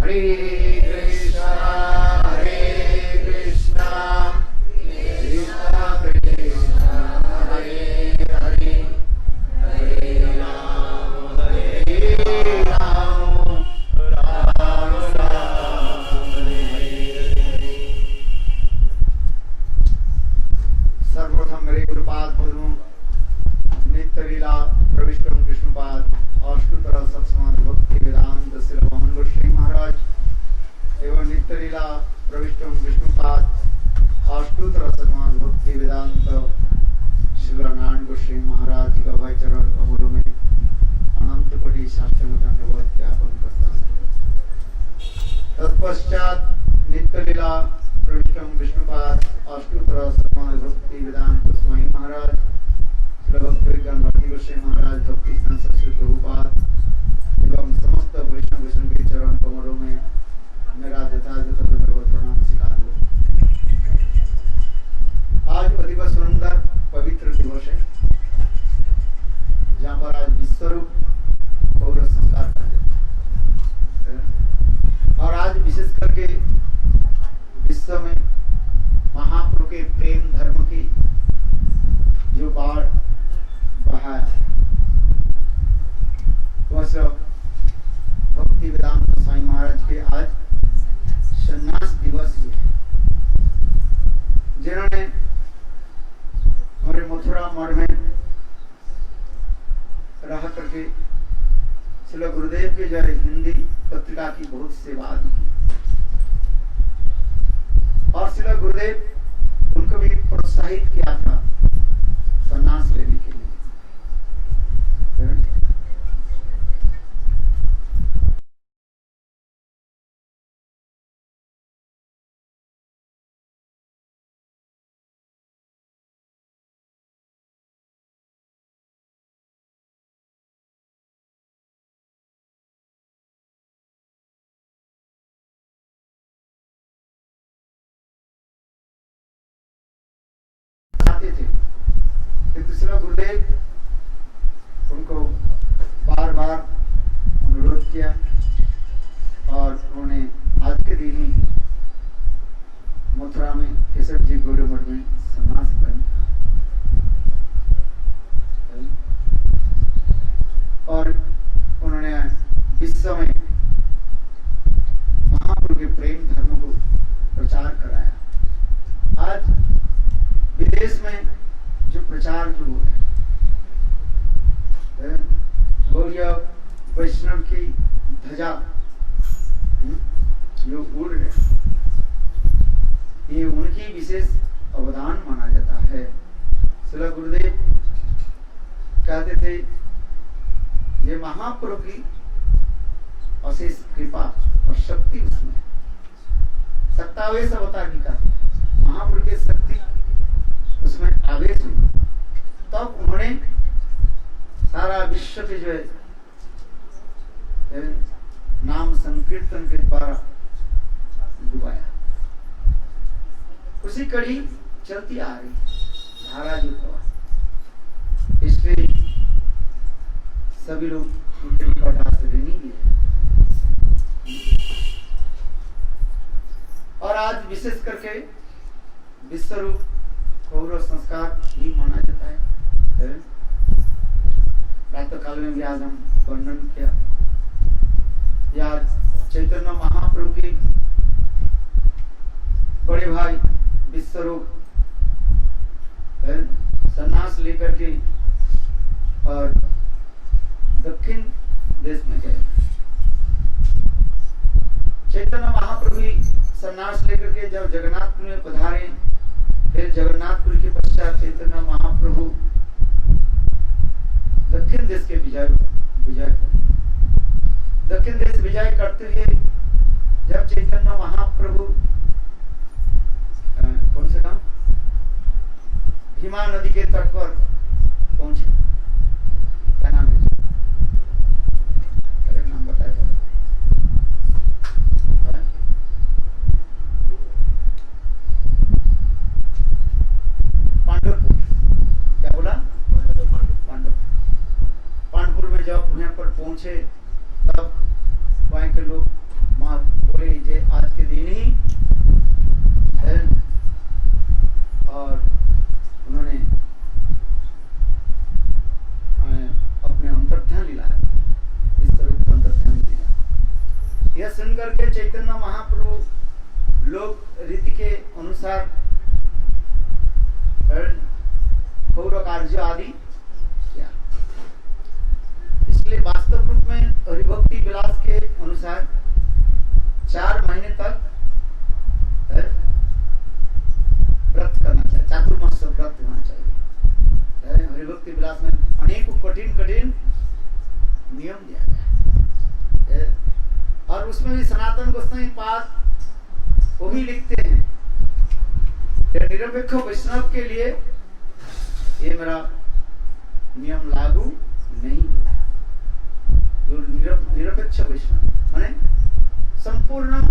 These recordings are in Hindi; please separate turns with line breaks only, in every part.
हरे कृष्णा कृष्णा कृष्णा हरे हरे हरे राम राम राम हरे हरे। सर्वप्रथम मेरे गुरुपाद पद्म नित्य लीला प्रविष्टम विष्णुपाद अष्टोत्तर सत्संग भक्ति वेदांत श्री मोहन गोस्वामी महाराज एवं नित्य लीला प्रविष्टम विष्णुपाद अष्टोत्तर सत्संग भक्ति वेदांत श्री नारायण गोस्वामी महाराज जी का भाई चरण कमलों में अनंत कोटि साष्टांग दंडवत ज्ञापन करता हूं। तत्पश्चात नित्य लीला प्रविष्टम विष्णुपाद अष्टोत्तर सत्संग भक्ति वेदांत स्वामी महाराज महाराज भक्ति संस्कृत प्रभुपाद एवं समस्त वैष्णव के चरण कमलों में मेरा यथायथ प्रणाम स्वीकार हो। आज अतीब सुंदर पवित्र दिवस है जहाँ पर आज विश्वरूप गौर संस्कार का और आज विशेष करके विश्व में महाप्रभु के प्रेम धर्म की जो बाढ़ बहाया भक्ति वेदांत स्वामी महाराज के आज संन्यास दिवस भी है, जिन्होंने हमारे मथुरा मठ में रह करके श्री गुरुदेव के जो हिंदी पत्रिका की बहुत सेवा की और श्री गुरुदेव उनको भी प्रोत्साहित किया था संन्यास लेने के लिए। थे दूसरा गुरुदेव उनको बार बार अनुरोध किया और उन्होंने आज के दिन ही मथुरा में केशव जी गौड़ मठ में संन्यास ग्रहण और उन्होंने विश्व में महाप्रभु के प्रेम धर्म को प्रचार कराया। आज विदेश में जो प्रचार जो हो रहा है गौड़ीय वैष्णव की ध्वजा जो उड़ रहे ये उनकी विशेष अवदान माना जाता है। श्री गुरुदेव कहते थे ये महाप्रभु की अशेष कृपा और शक्ति उसमें सत्तावेश अवतार की का महाप्रभु की शक्ति उसमें आवेश हुई, तब उन्होंने सारा विश्व के जो है नाम संकीर्तन के द्वारा डुबाया। उसी कड़ी चलती आ रही धारा जो प्रवाह, इसलिए सभी लोग ऋणी भी है। और आज विशेष करके विश्वरूप गौरव संस्कार ही माना जाता है। प्रातः काल में भी आज हम वर्णन किया या चैतन्य महाप्रभु के बड़े भाई विश्वरूप संन्यास लेकर के और दक्षिण देश में गए। चैतन्य महाप्रभु संन्यास लेकर के जब जगन्नाथपुर में पधारे, फिर जगन्नाथपुर के पश्चात चैतन्य महाप्रभु दक्षिण देश के दक्षिण देश विजय करते हुए जब चैतन्य महाप्रभु कौन से गांव हिमा नदी के तट पर पहुंचे, क्या नाम है? अरे नाम बताया था पांडुपुर, क्या बोला? पांडुपुर में जब यहाँ पर पहुंचे तब वहाँ के लोग आज के दिन ही है, और उन्होंने अपने अंतर्ध्यान लीला इस तरह का अंतर्ध्यान लीला यह सुनकर के चैतन्य महाप्रभु लोक रीति के अनुसार गौर कार्य आदि किया। इसलिए वास्तव रूप में हरिभक्ति विलास के अनुसार 4 महीने तक व्रत करना चाहिए, चातुर्मास व्रत होना चाहिए। हरिभक्ति विलास में अनेक कठिन कठिन नियम दिया गया है, और उसमें भी सनातन गोस्वामी पाद वो भी लिखते हैं, निरपेक्ष वैष्णव के लिए ये मेरा नियम लागू नहीं होता। निरपेक्ष वैष्णव माने संपूर्ण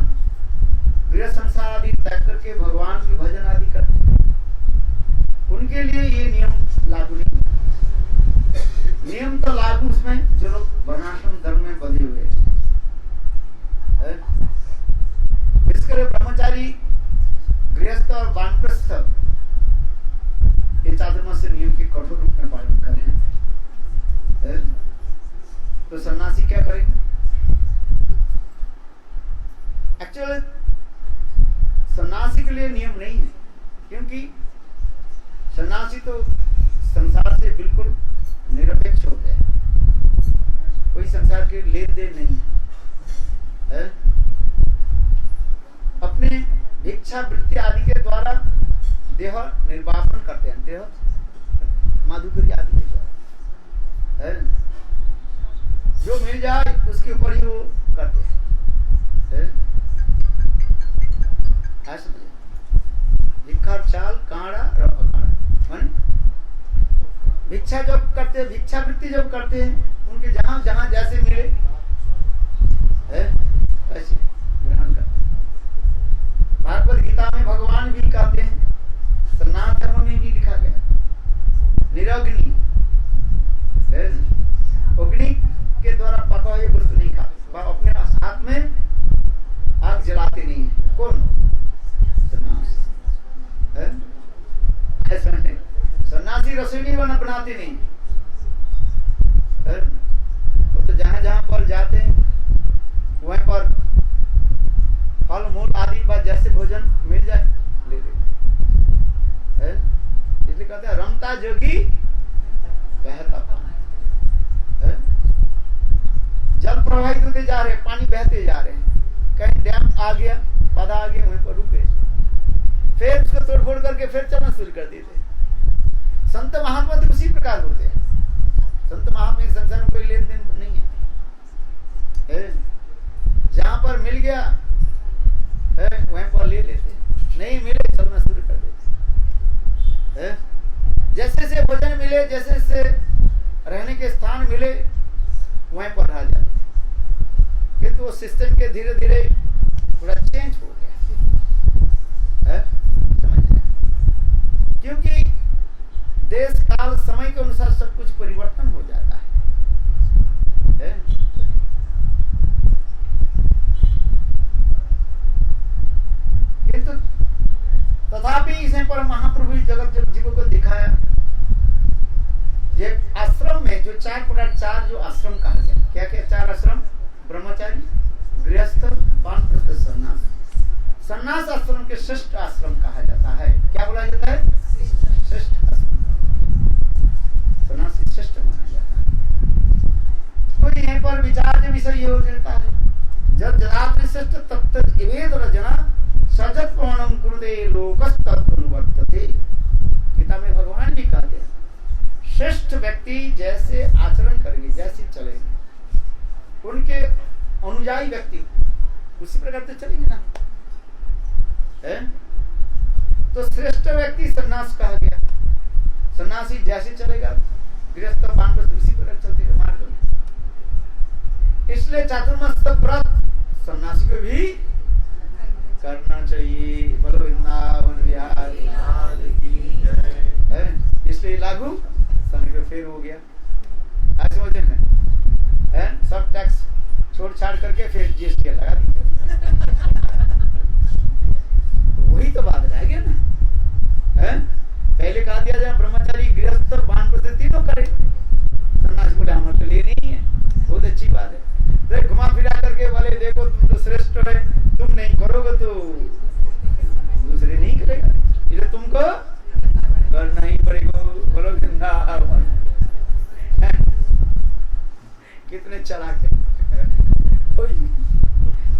गृह संसार आदि त्याग करके भगवान के भजन आदि करते हैं, उनके लिए ये नियम लागू नहीं होता। नियम तो लागू उसमें जो लोग वर्णाश्रम धर्म में बंधे हुए हैं, इसके ब्रह्मचारी गृहस्थ और वानप्रस्थ ये चातुर्मास नियम के कठोर रूप में पालन करें, तो सन्यासी क्या करेंगे? एक्चुअली सन्यासी के लिए नियम नहीं है, क्योंकि सन्यासी तो संसार से बिल्कुल निरपेक्ष हो गए, कोई संसार के लेन देन नहीं है, अपने भिक्षा वृत्ति आदि के द्वारा देह निर्वापन करते हैं, देह माधुकरी आदि के द्वारा जो मिल जाए उसके ऊपर ही वो करते हैं। भिक्षा चाल काड़ा माने भिक्षा जब करते हैं, भिक्षा वृत्ति जब करते हैं, उनके जहां जहां जैसे मिले वैसे ग्रहण करते। भागवत गीता में भगवान भी कहते हैं, सनातन धर्म में भी लिखा गया निरग्नि, अग्नि के द्वारा पका हुई वस्तु नहीं खाते, अपने हाथ में आग जलाते नहीं है। कौन? ऐसा नहीं, सन्यासी रसोई नहीं बनाते नहीं, तो जहां जहां पर जाते हैं वहीं पर फल मूल आदि बात जैसे भोजन मिल जाए ले लेते हैं, इसलिए कहते हैं रमता जोगी बहता पानी। जल प्रवाहित होते जा रहे, पानी बहते जा रहे हैं, कहीं डैम आ गया, पौधा आ गया, वहीं पर रुके, फिर उसको तोड़ फोड़ करके फिर चलना शुरू कर देते। संत महात्मा तो उसी प्रकार होते हैं। संत महात्मा के संसार में कोई लेन देन नहीं है, जहां पर मिल गया वहीं पर ले लेते, नहीं मिले चलना शुरू कर देते। जैसे से भोजन मिले, जैसे से रहने के स्थान मिले, वहीं पर रह जाते, किंतु वो सिस्टम के धीरे धीरे थोड़ा चेंज हो गया, क्योंकि देश काल समय के अनुसार सब कुछ परिवर्तन हो जाता है। किंतु तथापि इसे पर महाप्रभु जगत जीवों को दिखाया, ये आश्रम में जो 4 प्रकार 4 जो आश्रम कहा गया, क्या क्या 4 आश्रम? ब्रह्मचारी, गृहस्थ, वानप्रस्थ, सन्यास। सन्यास आश्रम के श्रेष्ठ आश्रम कहा जाता है। क्या बोला जाता है? श्रेष्ठ आश्रम, सन्यासी श्रेष्ठ माना जाता है। तो यहीं पर विचार के विषय ये हो जाता है, जब जदात्रि श्रेष्ठ तत्त इवेद रजना सजत प्रवणम कुरुदे लोकस्तत्वनुवर्तते। गीता में भगवान भी कहते हैं, श्रेष्ठ व्यक्ति जैसे आचरण करेंगे, जैसे चलेंगे, उनके अनुयायी व्यक्ति उसी प्रकार से चलेंगे ना, है? तो श्रेष्ठ व्यक्ति सन्यास कहा गया। सन्यासी जैसे चलेगा, गृहस्थ वानप्रस्थ उसी प्रकार चलते मार्ग में। इसलिए चातुर्मास व्रत सन्यासी को भी करना चाहिए। बोलो वृंदावन बिहारी है, इसलिए लागू समय फिर हो गया। आज समझे हैं? सब टैक्स छोड़ छाड़ करके फिर जीएसटी लगा दीजिए।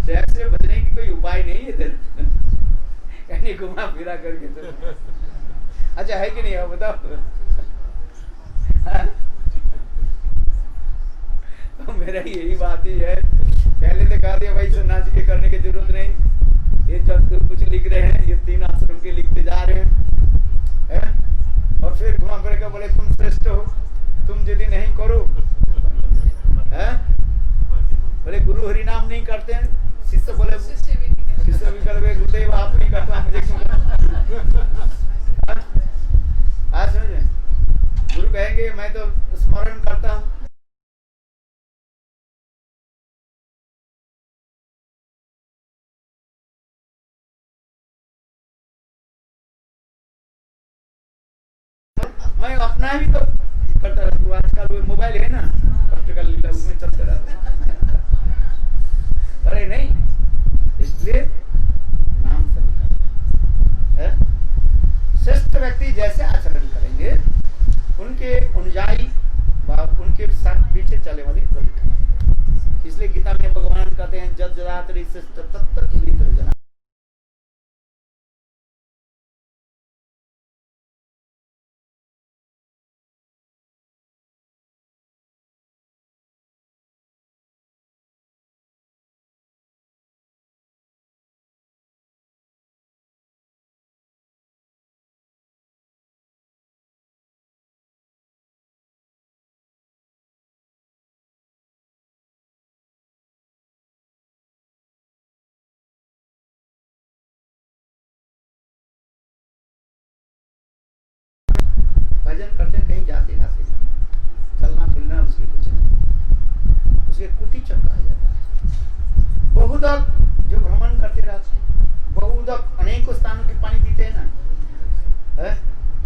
टैक्स में बचने की कोई उपाय नहीं है तेरे कहीं घुमा फिरा करके तो अच्छा है कि नहीं है बताओ। तो मेरा यही बात ही है, पहले तो कहा दिया भाई सन्यासी के करने की जरूरत नहीं, ये जब कुछ लिख रहे हैं ये 3 आश्रम के लिखते जा रहे हैं और फिर घुमा फिर के बोले तुम श्रेष्ठ हो, तुम यदि नहीं करो बोले गुरु हरि नाम नहीं करते हैं, शिष्य बोले शिष्य भी कर गुरुदेव आप नहीं करता मुझे क्यों आज समझे। गुरु कहेंगे मैं तो स्मरण करता हूँ, मैं अपना भी तो करता रहता हूँ। आजकल वो मोबाइल है ना प्रैक्टिकल लीला उसमें चलते रहते हैं। अरे नहीं, इसलिए नाम है श्रेष्ठ व्यक्ति जैसे आचरण करेंगे उनके अनुयायी उनके साथ पीछे चले वाले प्रभु। इसलिए गीता में भगवान कहते हैं जद जदातरि श्रेष्ठ तत्त भीतर जना। भजन करते कहीं जाते जाते चलना फिरना उसके कुछ नहीं, उसके कुटी चक्का आ जाता है। बहुदक जो भ्रमण करते रहते हैं, बहुदक अनेकों स्थानों के पानी पीते हैं ना,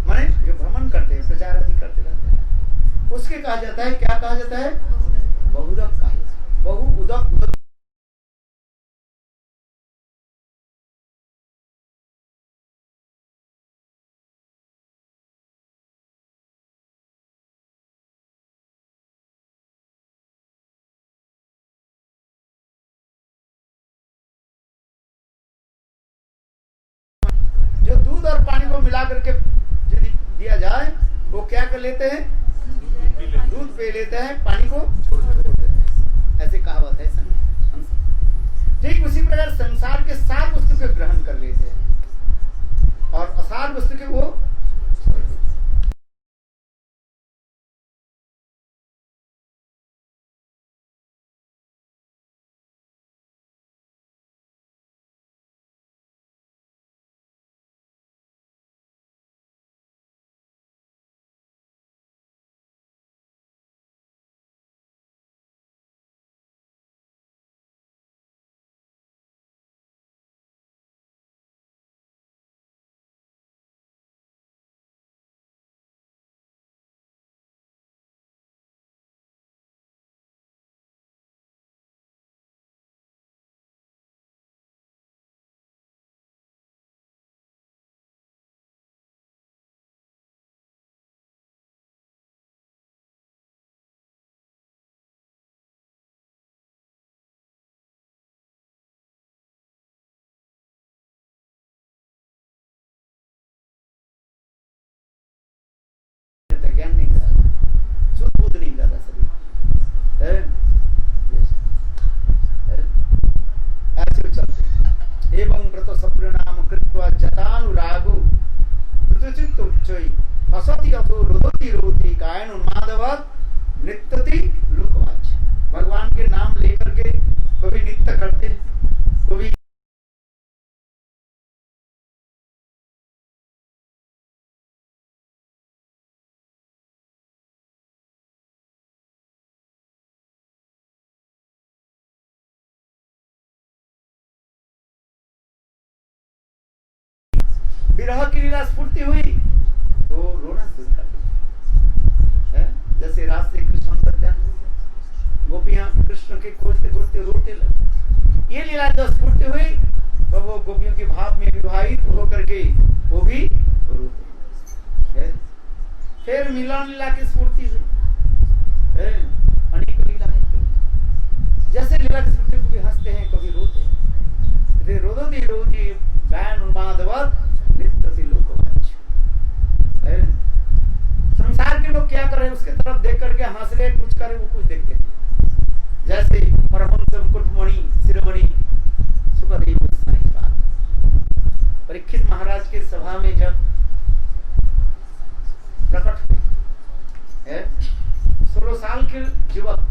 माने जो भ्रमण करते हैं प्रचार आदि करते रहते हैं, उसके कहा जाता है, क्या कहा जाता है, बहुदक कहा जाता है। बहुउदक उदक जो दूध और पानी को मिला करके यदि दिया जाए वो क्या कर लेते हैं, दूध पे लेते हैं, पानी को छोड़ देते हैं, ऐसे कहावत है। ठीक उसी प्रकार संसार के सार वस्तु को ग्रहण कर लेते हैं और असार वस्तु के वो ज्ञान नहीं जाता, शुद्ध बुद्ध नहीं जाता सभी ऐसे चलते। एवं व्रत सप्र नाम कृत्वा जतानुरागो ऋतुचित्त उच्चई हसति अथो रोदति रोति कायन उन्मादवत् नित्यति लोकवाच। भगवान के नाम लेकर के कभी नित्य करते, कभी विरह की लीला स्फूर्ति हुई तो रोना शुरू कर दिया। जैसे रात से कृष्ण सत्यान गोपियां कृष्ण के खोजते खोजते रोते लगे। ये लीला जब स्फूर्ति हुई तो वो गोपियों के भाव में विवाहित होकर के वो भी रोते। फिर मिलन लीला की स्फूर्ति हुई, अनेक लीला है। जैसे लीला की स्फूर्ति कभी हंसते हैं कभी रोते हैं। सभा में जब प्रकट हुए, 16 साल के युवक,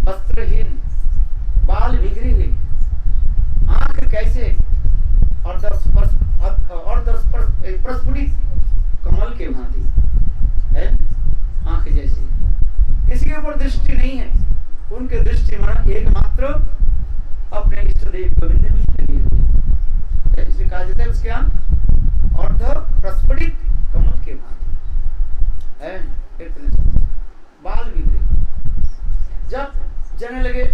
वस्त्रहीन, बाल बिगड़ी हुई, आंख कैसे प्रस्फुटित कमल के भांति है, आंख जैसी, किसी के ऊपर दृष्टि नहीं है, उनके दृष्टि में एकमात्र अपने इष्ट देव गोविंद में लगी हुई है। इसलिए कहा जाता है उसके अर्ध प्रस्फुटित कमल के भांति है। बाल बिगड़े जब जाने लगे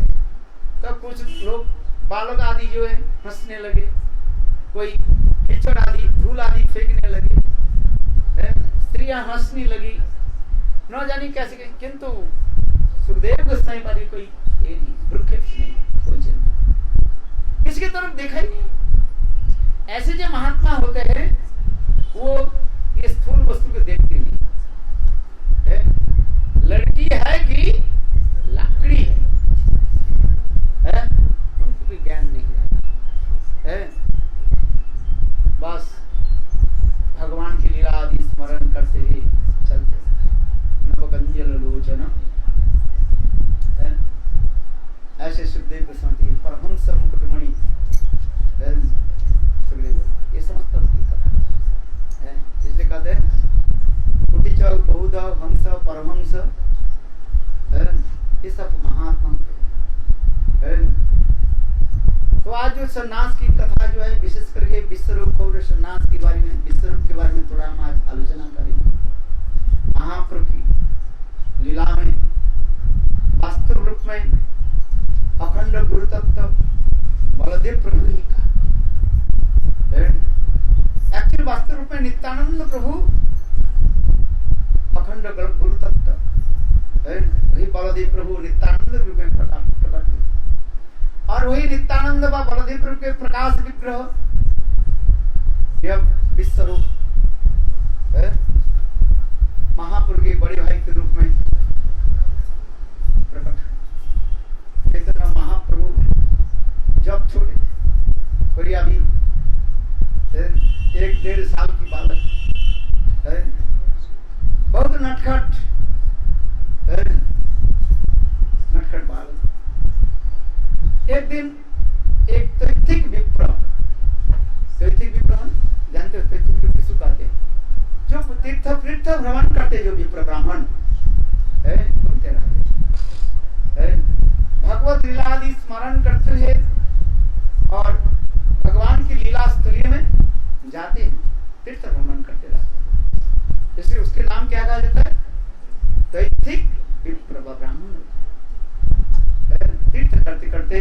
तब कुछ लोग बालक आदि जो है हंसने लगे, कोई कीचड़ आदि धूल आदि फेंकने लगे, स्त्रियां हंसने लगी, न जानी कैसे, किंतु सुखदेव गोस्वामी वाली कोई भ्रूक्षेप नहीं, कोई चिंता, किसी की तरफ देखा ही नहीं। ऐसे जो महात्मा होते हैं वो ये स्थूल वस्तु को देखते नहीं है, लड़की है कि लाकड़ी है, उनको भी ज्ञान नहीं है, बस भगवान की लीला आदि स्मरण करते ही चलते। नवकंजल लोचन ऐसे सुखदेव गोस्वामी परमहंस मुकुटमणि, ये समस्त कथा है, इसलिए कहते हैं कुटिच बहुध हंस परमहंस, ये सब महात्मा है। तो आज जो सन्यास की कथा जो है, विशेष करके विश्वरूप और सन्यास के बारे में, विश्वरूप के बारे में थोड़ा हम आज आलोचना करेंगे। महाप्रभु की लीला में वास्तव रूप में अखंड गुरु तत्व बलदेव प्रभु ही का, एक्चुअल वास्तव रूप में नित्यानंद प्रभु अखंड गुरु तत्व, वही बलदेव प्रभु नित्यानंद रूप में प्रकट हुए, और वही नित्यानंद व बलदेव प्रभु के प्रकाश विग्रह यह विश्वरूप महापुरुष के बड़े भाई के रूप में प्रकट। चैतन्य महाप्रभु जब छोटे थे, कोई अभी 1-1.5 साल की बालक, बहुत नटखट बालक, एक दिन एक तैथिक विप्र, जानते हो तैथिक विप्र किसको कहते हैं? जो तीर्थ भ्रमण करते, जो विप्र ब्राह्मण घूमते रहते, भगवत लीला आदि स्मरण करते हुए और भगवान की लीला स्थली में जाते हैं, तीर्थ भ्रमण करते रहते, इसलिए उसके नाम क्या कहा जाता है? तैथिक विप्र ब्राह्मण। तीर्थ करते करते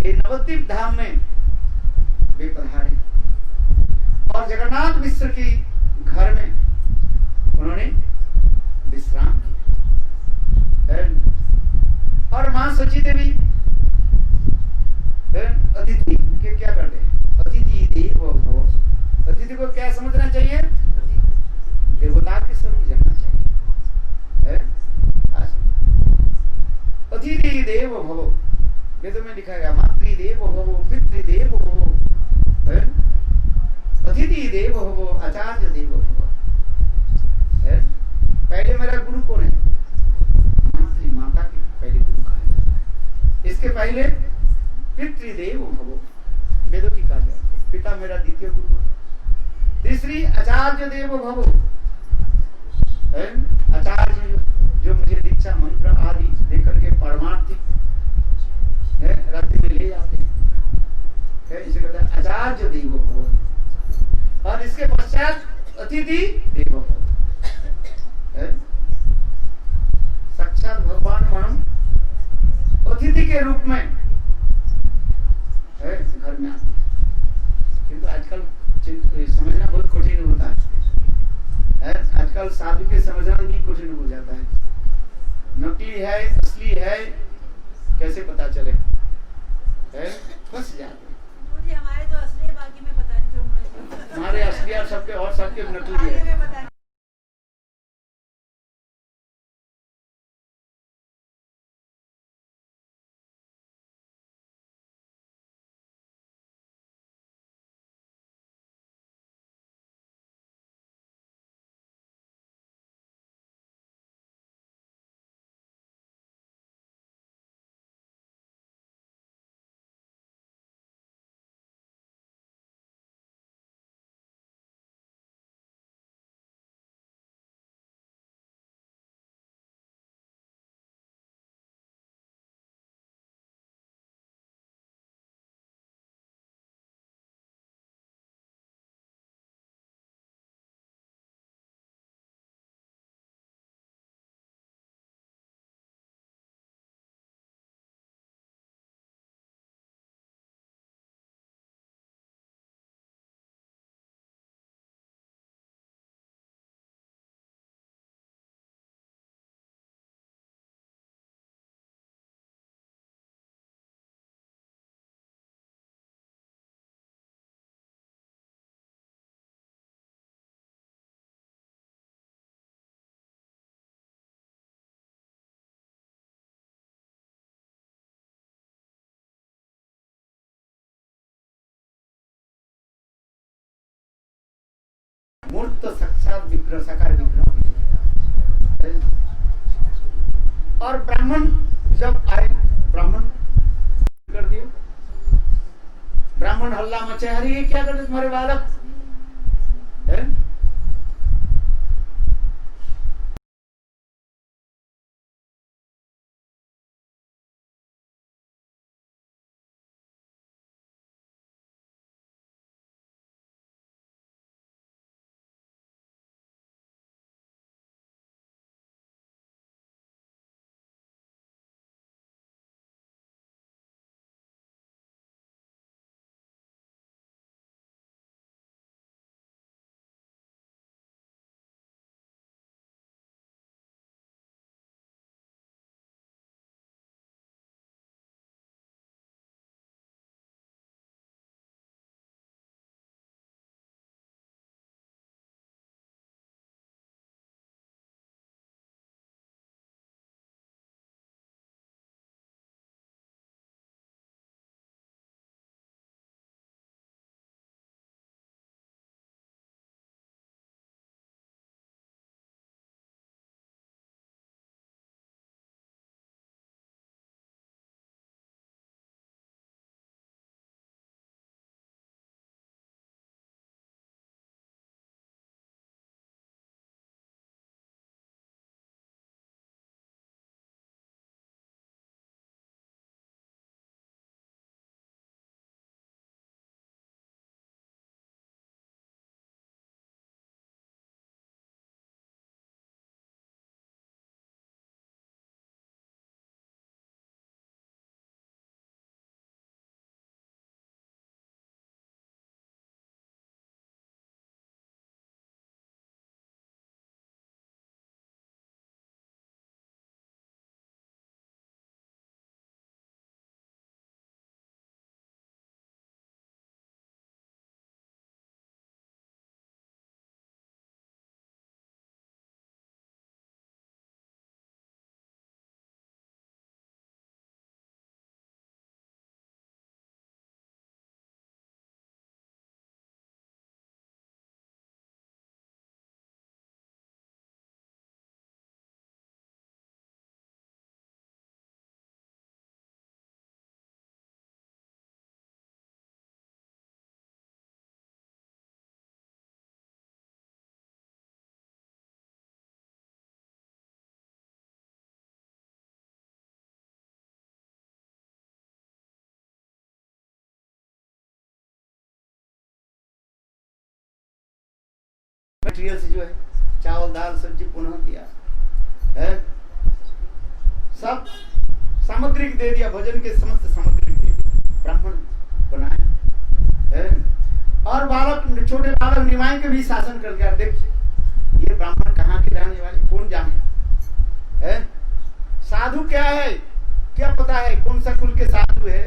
ये नवद्वीप धाम में वे पधारे और जगन्नाथ मिश्र की घर में उन्होंने विश्राम किया, और मां सची देवी अतिथि के क्या करते हैं? अतिथि देवो भव। अतिथि को क्या समझना चाहिए? देवता के स्वरूप जानना चाहिए। अतिथि देवो भव, वेदों में लिखा गया मातृदेवो भव, पितृदेवो भव, अतिथि देवो भव, आचार्य देवो भव। पहले मेरा गुरु कौन है? माता के पहले गुरु कहा जाता है, इसके पहले पितृदेवो भव, वेदों की कहा जाता है, पिता मेरा द्वितीय गुरु। तीसरी आचार्य देवो भव, आचार्य जो मुझे दीक्षा मंत्र आदि देकर के परमार्थिक राज्य में ले जाते हैं, इसे कहते हैं आचार्य देवो भव। और इसके पश्चात अतिथि देवो भव, साक्षात भगवान हम अतिथि के रूप में घर में आते हैं, किंतु आजकल समझना बहुत कठिन होता है। आजकल साधु के समझना भी कठिन हो जाता है, नकली है असली है कैसे पता चले, फंस जाते हैं।
हमारे तो असली बाकी में पता नहीं,
हमारे असली और सबके नकली है। मूर्त साक्षात विग्रह साकार विग्रह। और ब्राह्मण जब आए, ब्राह्मण कर दिए, ब्राह्मण हल्ला मचे, अरे ये क्या करते तुम्हारे बालक है? मटेरियल से जो है चावल दाल सब्जी पुनः दिया है, सब सामग्री दे दिया, भोजन के समस्त सामग्री दे दिया, ब्राह्मण बनाया है। और बालक, छोटे बालक निमाय के भी शासन कर दिया, देख ये ब्राह्मण कहाँ के रहने वाले, कौन जाने है, साधु क्या है, क्या पता है कौन सा कुल के साधु है।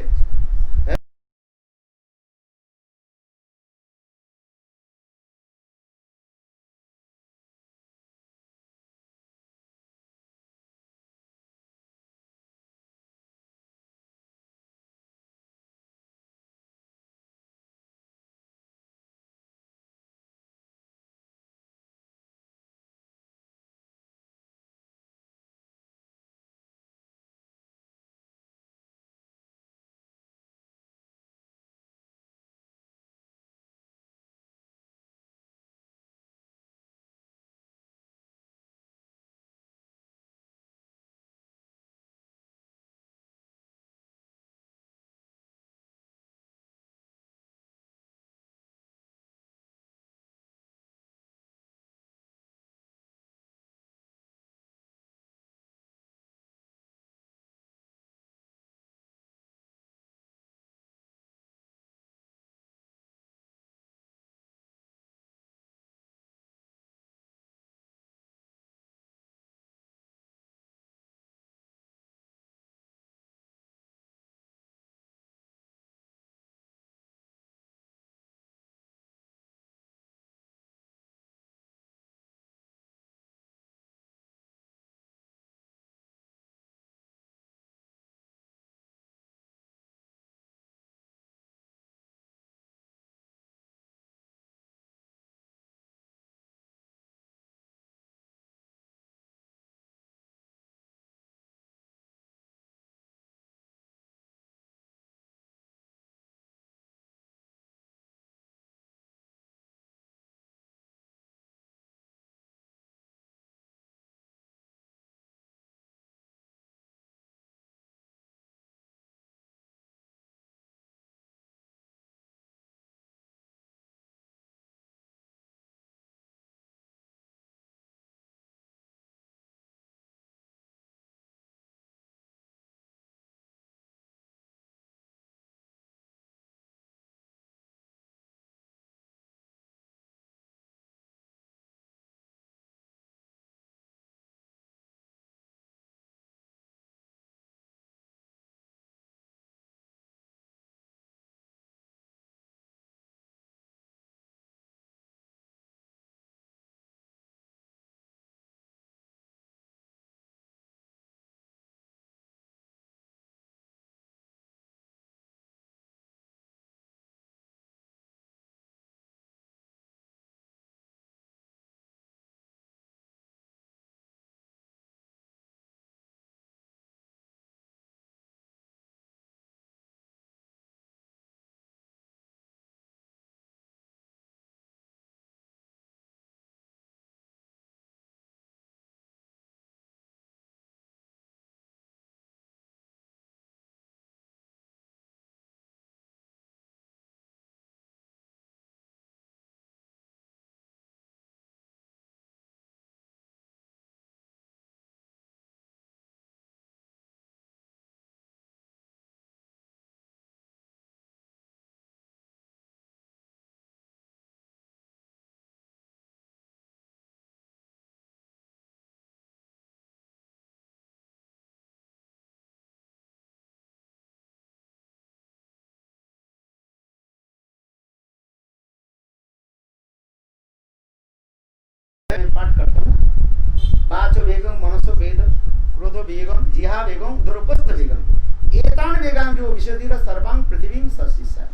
यहा वेगम द्रौपद वेगम एतान वेगाम जो विशदीर सर्वांग पृथ्वी सशिष्य।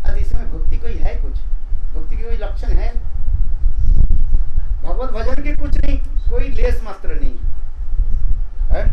अब इसमें भक्ति कोई है, कुछ भक्ति के कोई लक्षण है? भगवत भजन के कुछ नहीं, कोई लेस मात्र नहीं है।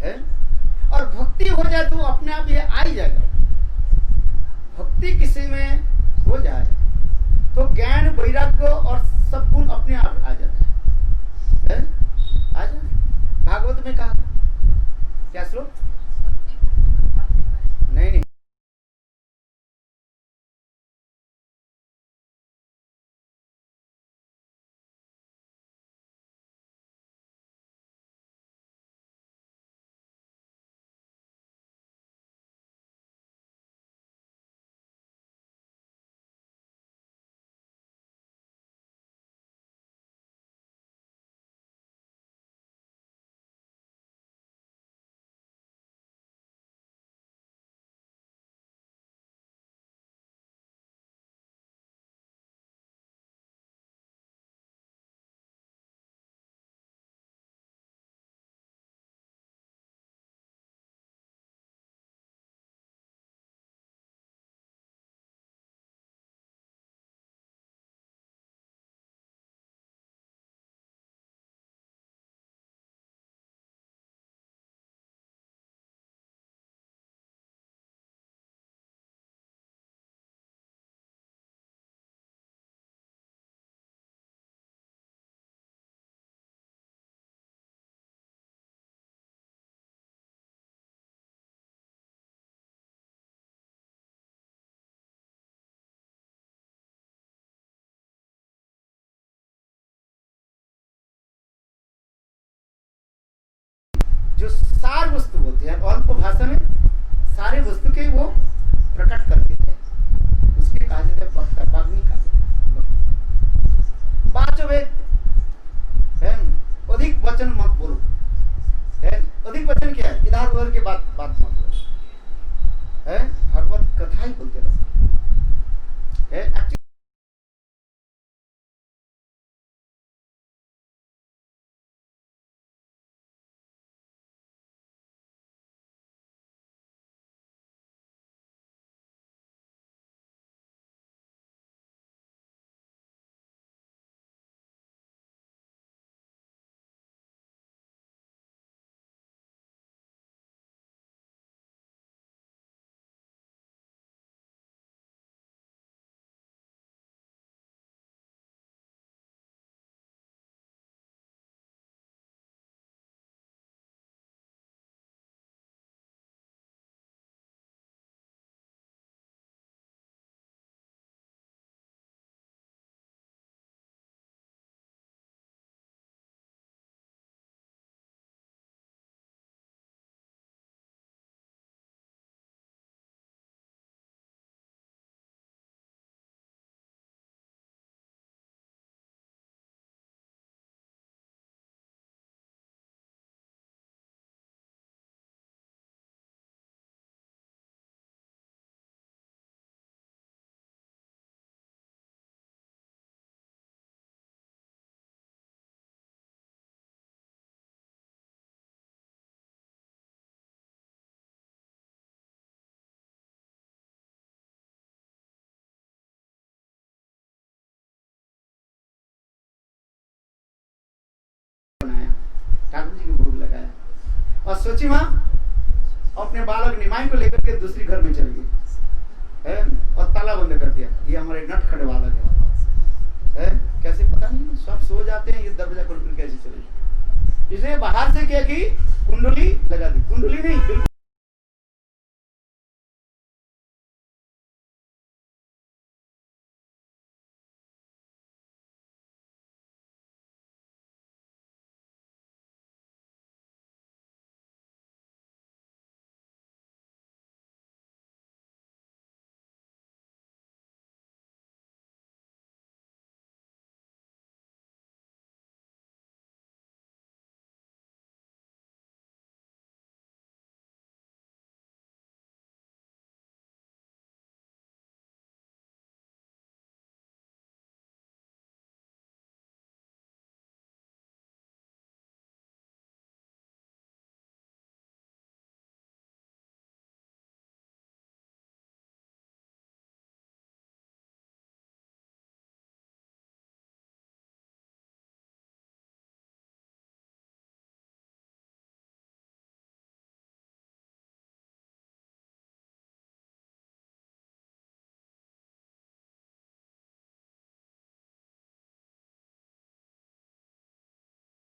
है? और भक्ति हो जाए तो अपने आप ये आ ही जाएगा। भक्ति किसी में हो जाए तो ज्ञान वैराग्य और सब गुण अपने आप आ जाता है? आ जाए। भागवत में कहा क्या श्लोक? नहीं नहीं, जो सार वस्तु बोलते हैं अल्प भाषा में सारे वस्तु के वो प्रकट कर देते हैं, उसके कहा जाता है पग्नि का वाचो वेद है। अधिक वचन मत बोलो है। अधिक वचन क्या है? इधर उधर के बात मत बोलो है। भगवत कथा ही बोलते रहो है। और सोची माँ अपने बालक निमाई को लेकर के दूसरी घर में चली गई और ताला बंद कर दिया। ये हमारे नट खड़े बालक है कैसे पता नहीं, सब सो जाते हैं, ये दरवाजा खोल कर कैसे चले। इसने बाहर से क्या की, कुंडली लगा दी, कुंडली नहीं बिल्कुल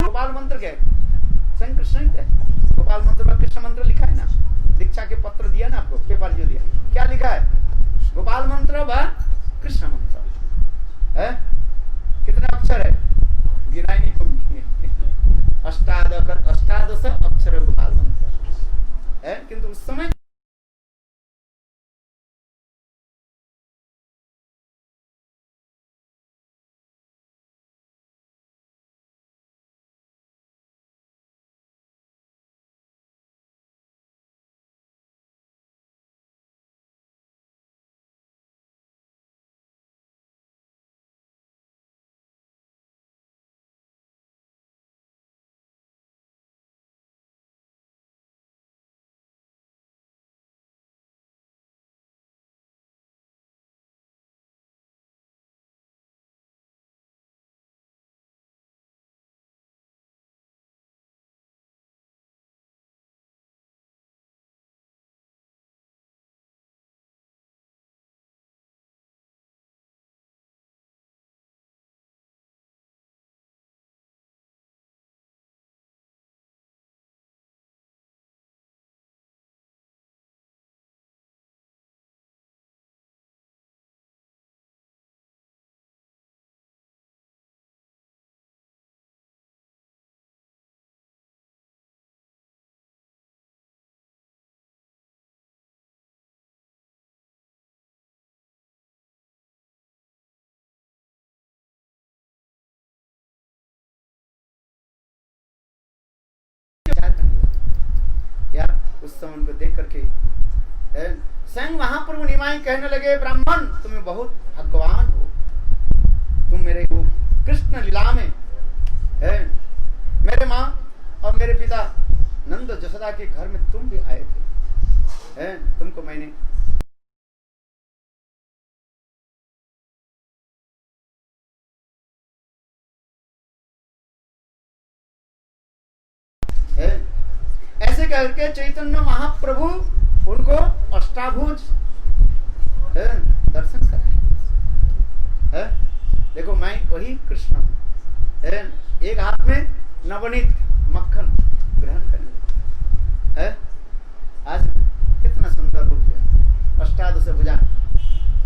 गोपाल मंत्र क्या है, स्वयं कृष्ण ही है। गोपाल मंत्र में कृष्ण मंत्र लिखा है ना, दीक्षा के पत्र दिया ना आपको, पेपर जो दिया, क्या लिखा है, गोपाल मंत्र व कृष्ण मंत्र है। कितने अक्षर है, गिनाई नहीं होगी, अष्टादश अक्षर गोपाल मंत्र है। किंतु उस समय यार उस समय उनको देख करके स्वयं महाप्रभु निमाई कहने लगे, ब्राह्मण तुम्हें बहुत भगवान हो, तुम मेरे को कृष्ण लीला में मेरे माँ और मेरे पिता नंद जसोदा के घर में तुम भी आए थे, तुमको मैंने ऐसे करके चैतन्य महाप्रभु उनको अष्टाभुज दर्शन कराए। देखो मैं वही कृष्ण हूं, एक हाथ में नवनीत मक्खन ग्रहण करने है। आज कितना सुंदर रूप है, अष्टादश भुजा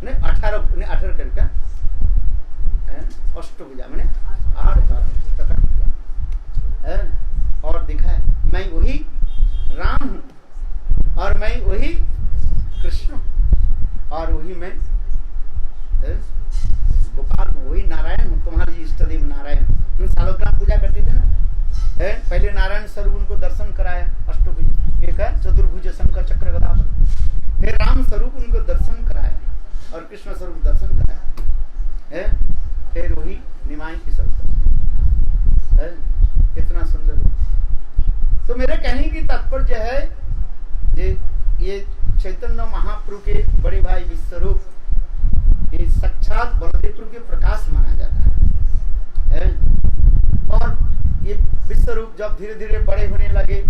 ने 18 करके अष्टभुजा मैंने 8 प्रकट किया और दिखाया मैं वही राम हूं और मैं वही कृष्ण और वही मैं गोपाल हूं, वही नारायण हूं, तुम्हारे इष्ट देव नारायण। तुम सालोग्राम पूजा करते थे ना, पहले नारायण स्वरूप उनको दर्शन कराया, अष्टभुज एक है चतुर्भुज शंख चक्र गदा, फिर राम स्वरूप उनको दर्शन कराया और कृष्ण स्वरूप दर्शन कराया, फिर वही निमाई की स्वरूप। कितना सुंदर है। तो मेरे कहने की तात्पर्य है ये चैतन्य महाप्रभु के बड़े भाई विश्वरूप ये साक्षात बलदेव के प्रकाश माना जाता है। और ये विश्वरूप जब धीरे धीरे बड़े होने लगे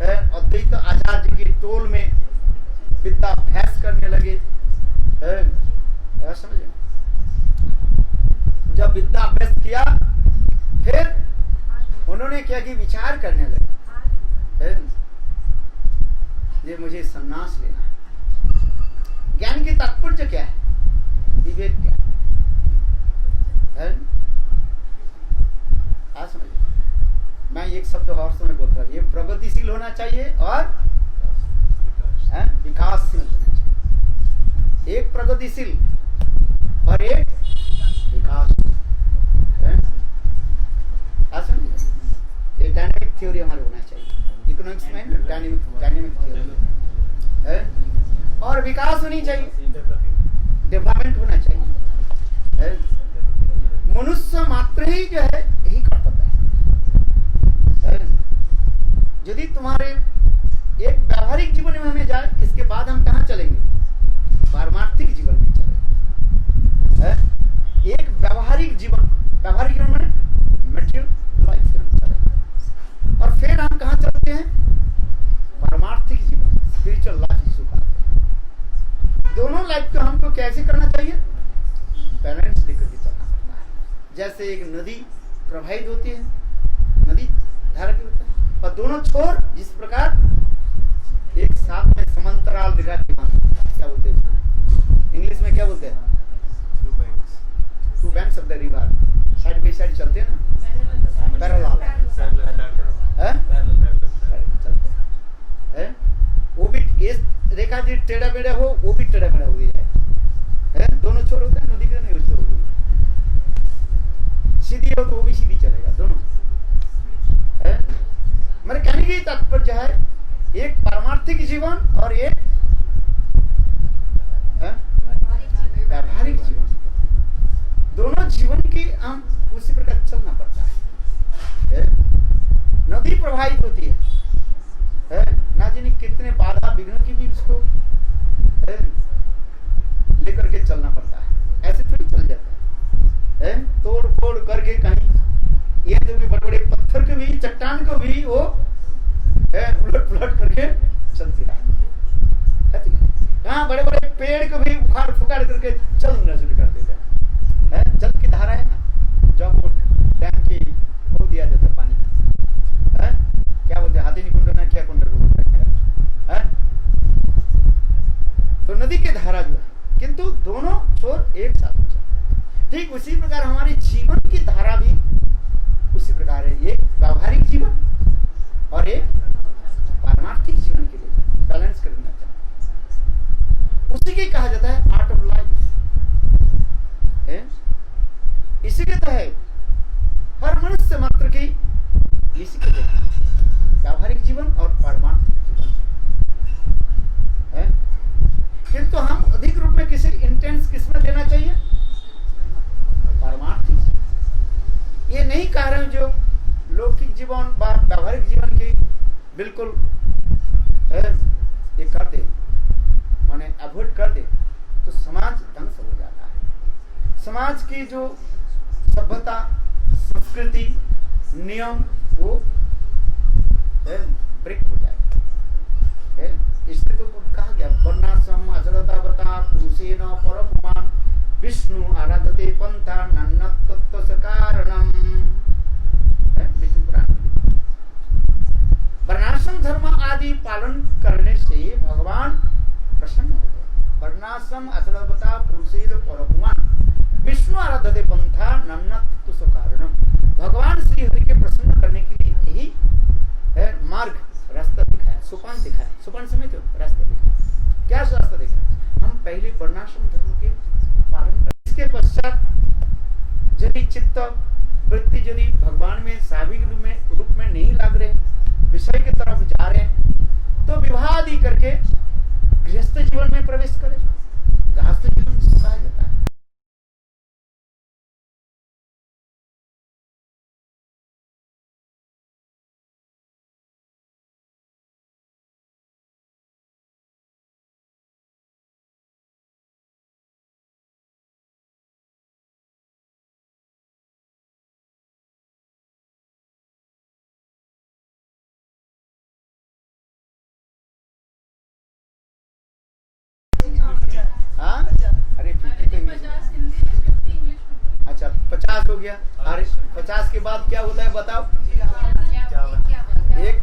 अद्वैत आचार्य के टोल में विद्याभ्यास करने लगे। समझे? जब विद्याभ्यास किया फिर उन्होंने क्या कि विचार करने लगे, ये मुझे संन्यास लेना है। ज्ञान की तात्पर्य क्या है? विवेक क्या है? आज समझिए, मैं एक शब्द और समय बोलता हूँ, ये प्रगतिशील होना चाहिए और विकासशील होना चाहिए। एक प्रगतिशील और एक विकासशील। आज समझिए, ये डायनेमिक थ्योरी हमारे होना चाहिए। इकोनॉमिक्स में डायनेमिक थ्योरी है। और विकास होनी चाहिए, डेवलपमेंट होना चाहिए। मनुष्य मात्र ही जो है यही कर्तव्य है। यदि तुम्हारे एक व्यावहारिक जीवन में हमें जाए, इसके बाद हम कहाँ चलेंगे? पारमार्थिक जीवन में चलेंगे। एक व्यावहारिक जीवन में मटेरियल लाइफ से हम चलेंगे और फिर हम कहाँ चलते हैं? पारमार्थिक जीवन, स्पिरिचुअल लाइफ जिसको कहते हैं। दोनों लाइफ को हमको कैसे करना चाहिए? बैलेंस लेकर के चलना पड़ता है। जैसे एक नदी प्रवाहित होती है, नदी धारा की होता है, और दोनों छोर जिस प्रकार एक साथ में समांतराल रेखा के क्या बोलते हैं इंग्लिश में, क्या बोलते हैं? Two banks of the river, side by side चलते हैं ना, पैरेलल चलते हैं। वो भी इस रेखा जी टेढ़ा मेढ़ा हो, वो भी टेढ़ा मेढ़ा हो जाए। दोनों छोर होते हैं, नदी के नहीं छोर होती, सीधी हो तो वो भी सीधी चलेगा, दोनों। मेरे कहने की तात्पर्य है, एक पारमार्थिक जीवन और एक व्यावहारिक जीवन, दोनों जीवन की हम उसी प्रकार चलना पड़ता है। नदी प्रवाहित होती है, ना जाने कितने बाधा विघ्न की भी उसको लेकर के चलना पड़ता है। ऐसे थोड़ी चल जाता है, तोड़ फोड़ करके कहीं ये जो भी बड़े बड़े पत्थर के भी, चट्टान को भी वो उलट पुलट करके चलती रहा। कहाँ बड़े बड़े पेड़ को भी उखाड़ फुखाड़ करके चलना शुरू कर देते हैं। जल की धारा है ना, जब वो डैम की खो दिया जाता है पानी, क्या बोलते हैं, हाथी कुंड ना क्या कुंड है, तो नदी की धारा जो है, किंतु दोनों छोर एक साथ हो जाए। ठीक उसी प्रकार हमारे जीवन की धारा भी उसी प्रकार है, एक व्यावहारिक जीवन और एक पारमार्थिक जीवन के लिए बैलेंस करना चाहिए। उसी के कहा जाता है आर्ट ऑफ लाइफ। इसी के तहत हर मनुष्य मात्र की इसी के तहत व्यावहारिक जीवन और पारमार्थिक जीवन है। किंतु हम अधिक रूप में किसी इंटेंस किसमें देना चाहिए? पारमार्थिक। ये नहीं कह रहे जो लौकिक जीवन व्यावहारिक जीवन की बिल्कुल ये कर दे, माने अवॉइड कर दे, तो समाज ध्वंस हो जाता है। समाज की जो सभ्यता, संस्कृति, नियम वो ब्रेक हो जाएगा। इसलिए तो कहा गया, वर्णाश्रम अजरतावता पुरुषेण परपुमान विष्णु आराधते पंथा नन्नत्तत्व कारणम। वर्णाश्रम धर्म आदि पालन करने से भगवान प्रसन्न हो गए। वर्णाश्रम अजरता पुरुषेण परपुमान विष्णु आराधते पंथा नन्नत्तत्व कारणम। भगवान श्री हरि के प्रसन्न करने के लिए यही मार्ग, रास्ता दिखाया, सोपान दिखाया। सोपान समझ हो, रास्ता दिखाया। क्या रास्ता दिखाया? हम पहले वर्णाश्रम धर्म के पालन करें, इसके पश्चात यदि चित्त वृत्ति यदि भगवान में स्वाभाविक रूप में नहीं लग रहे, विषय की तरफ जा रहे हैं, तो विवाह आदि करके गृहस्थ जीवन में प्रवेश करें। गृहस्थ जीवन कहा जाता है। गया। अरे 50 के बाद क्या होता है बताओ? एक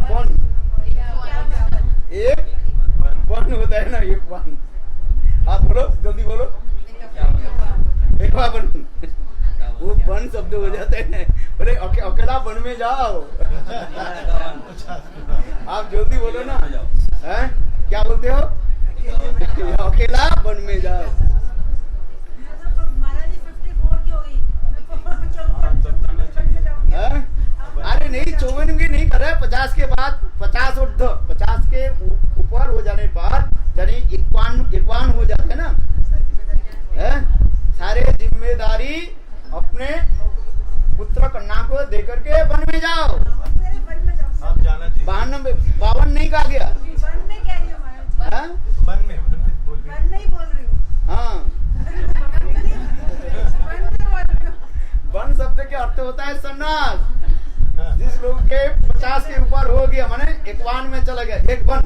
वन होता है ना, एक वन। आप बोलो, जल्दी बोलो। एक वन, वो वन शब्द हो जाते हैं। अरे अकेला वन में जाओ। आप जल्दी बोलो ना, हैं? क्या बोलते हो? अकेला वन में जाओ। अरे नहीं, 54 की नहीं कर रहे, 50 के बाद, 50 ऊर्ध्व, 50 के ऊपर हो जाने पर यानी इक्वान हो जाते हैं ना, सारे जिम्मेदारी अपने पुत्र कन्या को देकर के वन में जाओ।
आप जाना चाहिए।
52 नहीं कहा गया। हाँ, वन शब्द के अर्थ होता है सन्यास। जिस लोग के 50 के ऊपर हो गया, माने 51 में चला गया, एक वन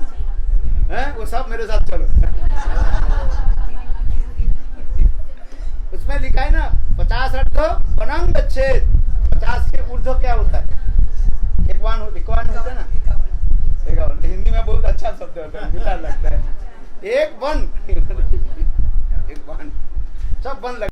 है, वो सब मेरे साथ चलो। उसमें लिखा है ना 50 अर्थ वनंग छेद। 50 के ऊर्ध्व क्या होता है? इक्वान होता है ना, 51। हिंदी में बहुत अच्छा शब्द होता है, मीठा लगता है। एक वन, एक वन, सब वन लग।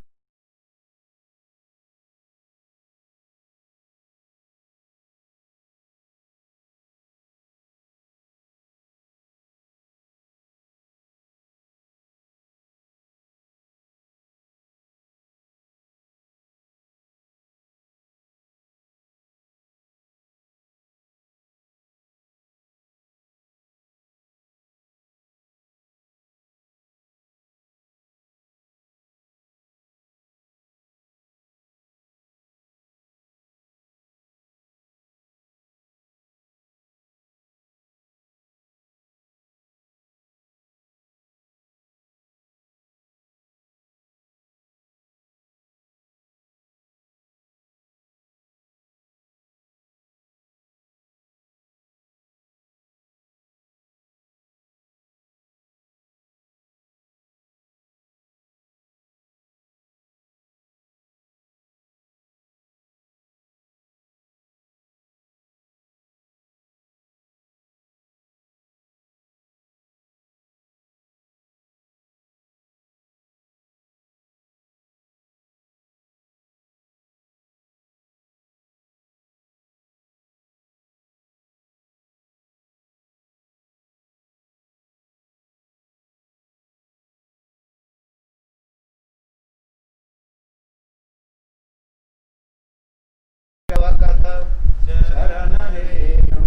शरण रेणु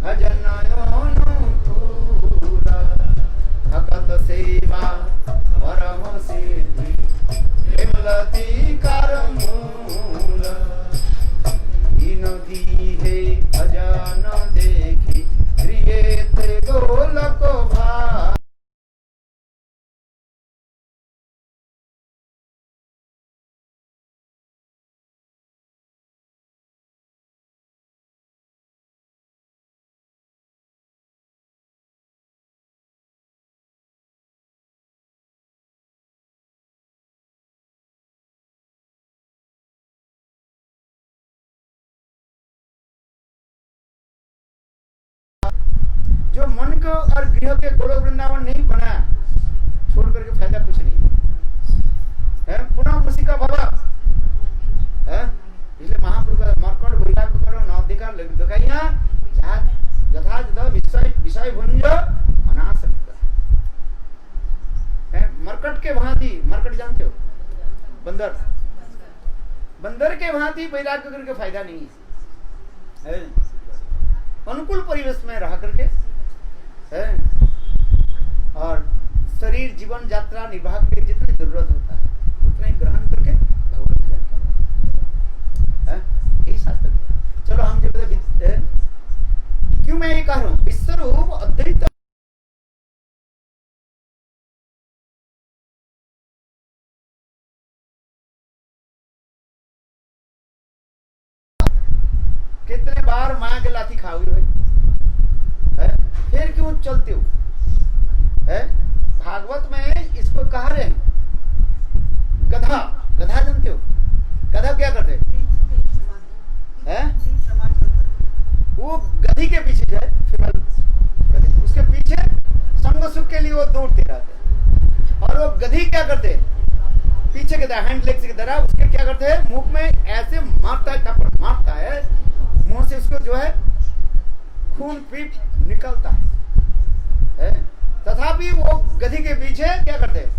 भजन भगत सेवा परम सिद्धि विमलती कर मूल। इन दीहे भजन देखी क्रियेत गोलक भार। जो मन को और गृह के गोलोक वृंदावन नहीं बनाया, छोड़ करके फायदा कुछ नहीं है। पुनः उसी का भवा है। इसलिए महाप्रभु का मरकट वैराग्य करो, नौदिका दिखाइया यथा यथा विषय भुंज अनासक्त है। मरकट के भांति, मरकट जानते हो, बंदर, बंदर के भांति वैराग्य करके फायदा नहीं है। अनुकूल परिवेश में रह करके है और शरीर जीवन यात्रा निर्वाह के जितनी जरूरत होता है उतना ही ग्रहण करके भगवत भजन करो, यही शास्त्र। चलो हम जब क्यों मैं ये कह रहा हूँ, विश्वरूप अद्वैत कितने बार माँ के लाठी खाओगे भाई, है? फिर क्यों चलते हो? है? भागवत में इसको कह रहे हैं गधा। गधा जानते हो? गधा क्या करते हैं? है? वो गधी के पीछे जो है फीमेल गधी, उसके पीछे संग सुख के लिए वो दौड़ते रहते हैं। और वो गधी क्या करते हैं, पीछे के तरह हैंड लेग की तरह उसके क्या करते हैं, मुख में ऐसे मारता है, थप्पड़ मारता है, मुंह से उसको जो है खून पीप निकलता है। तथापि वो गधी के पीछे क्या करते हैं,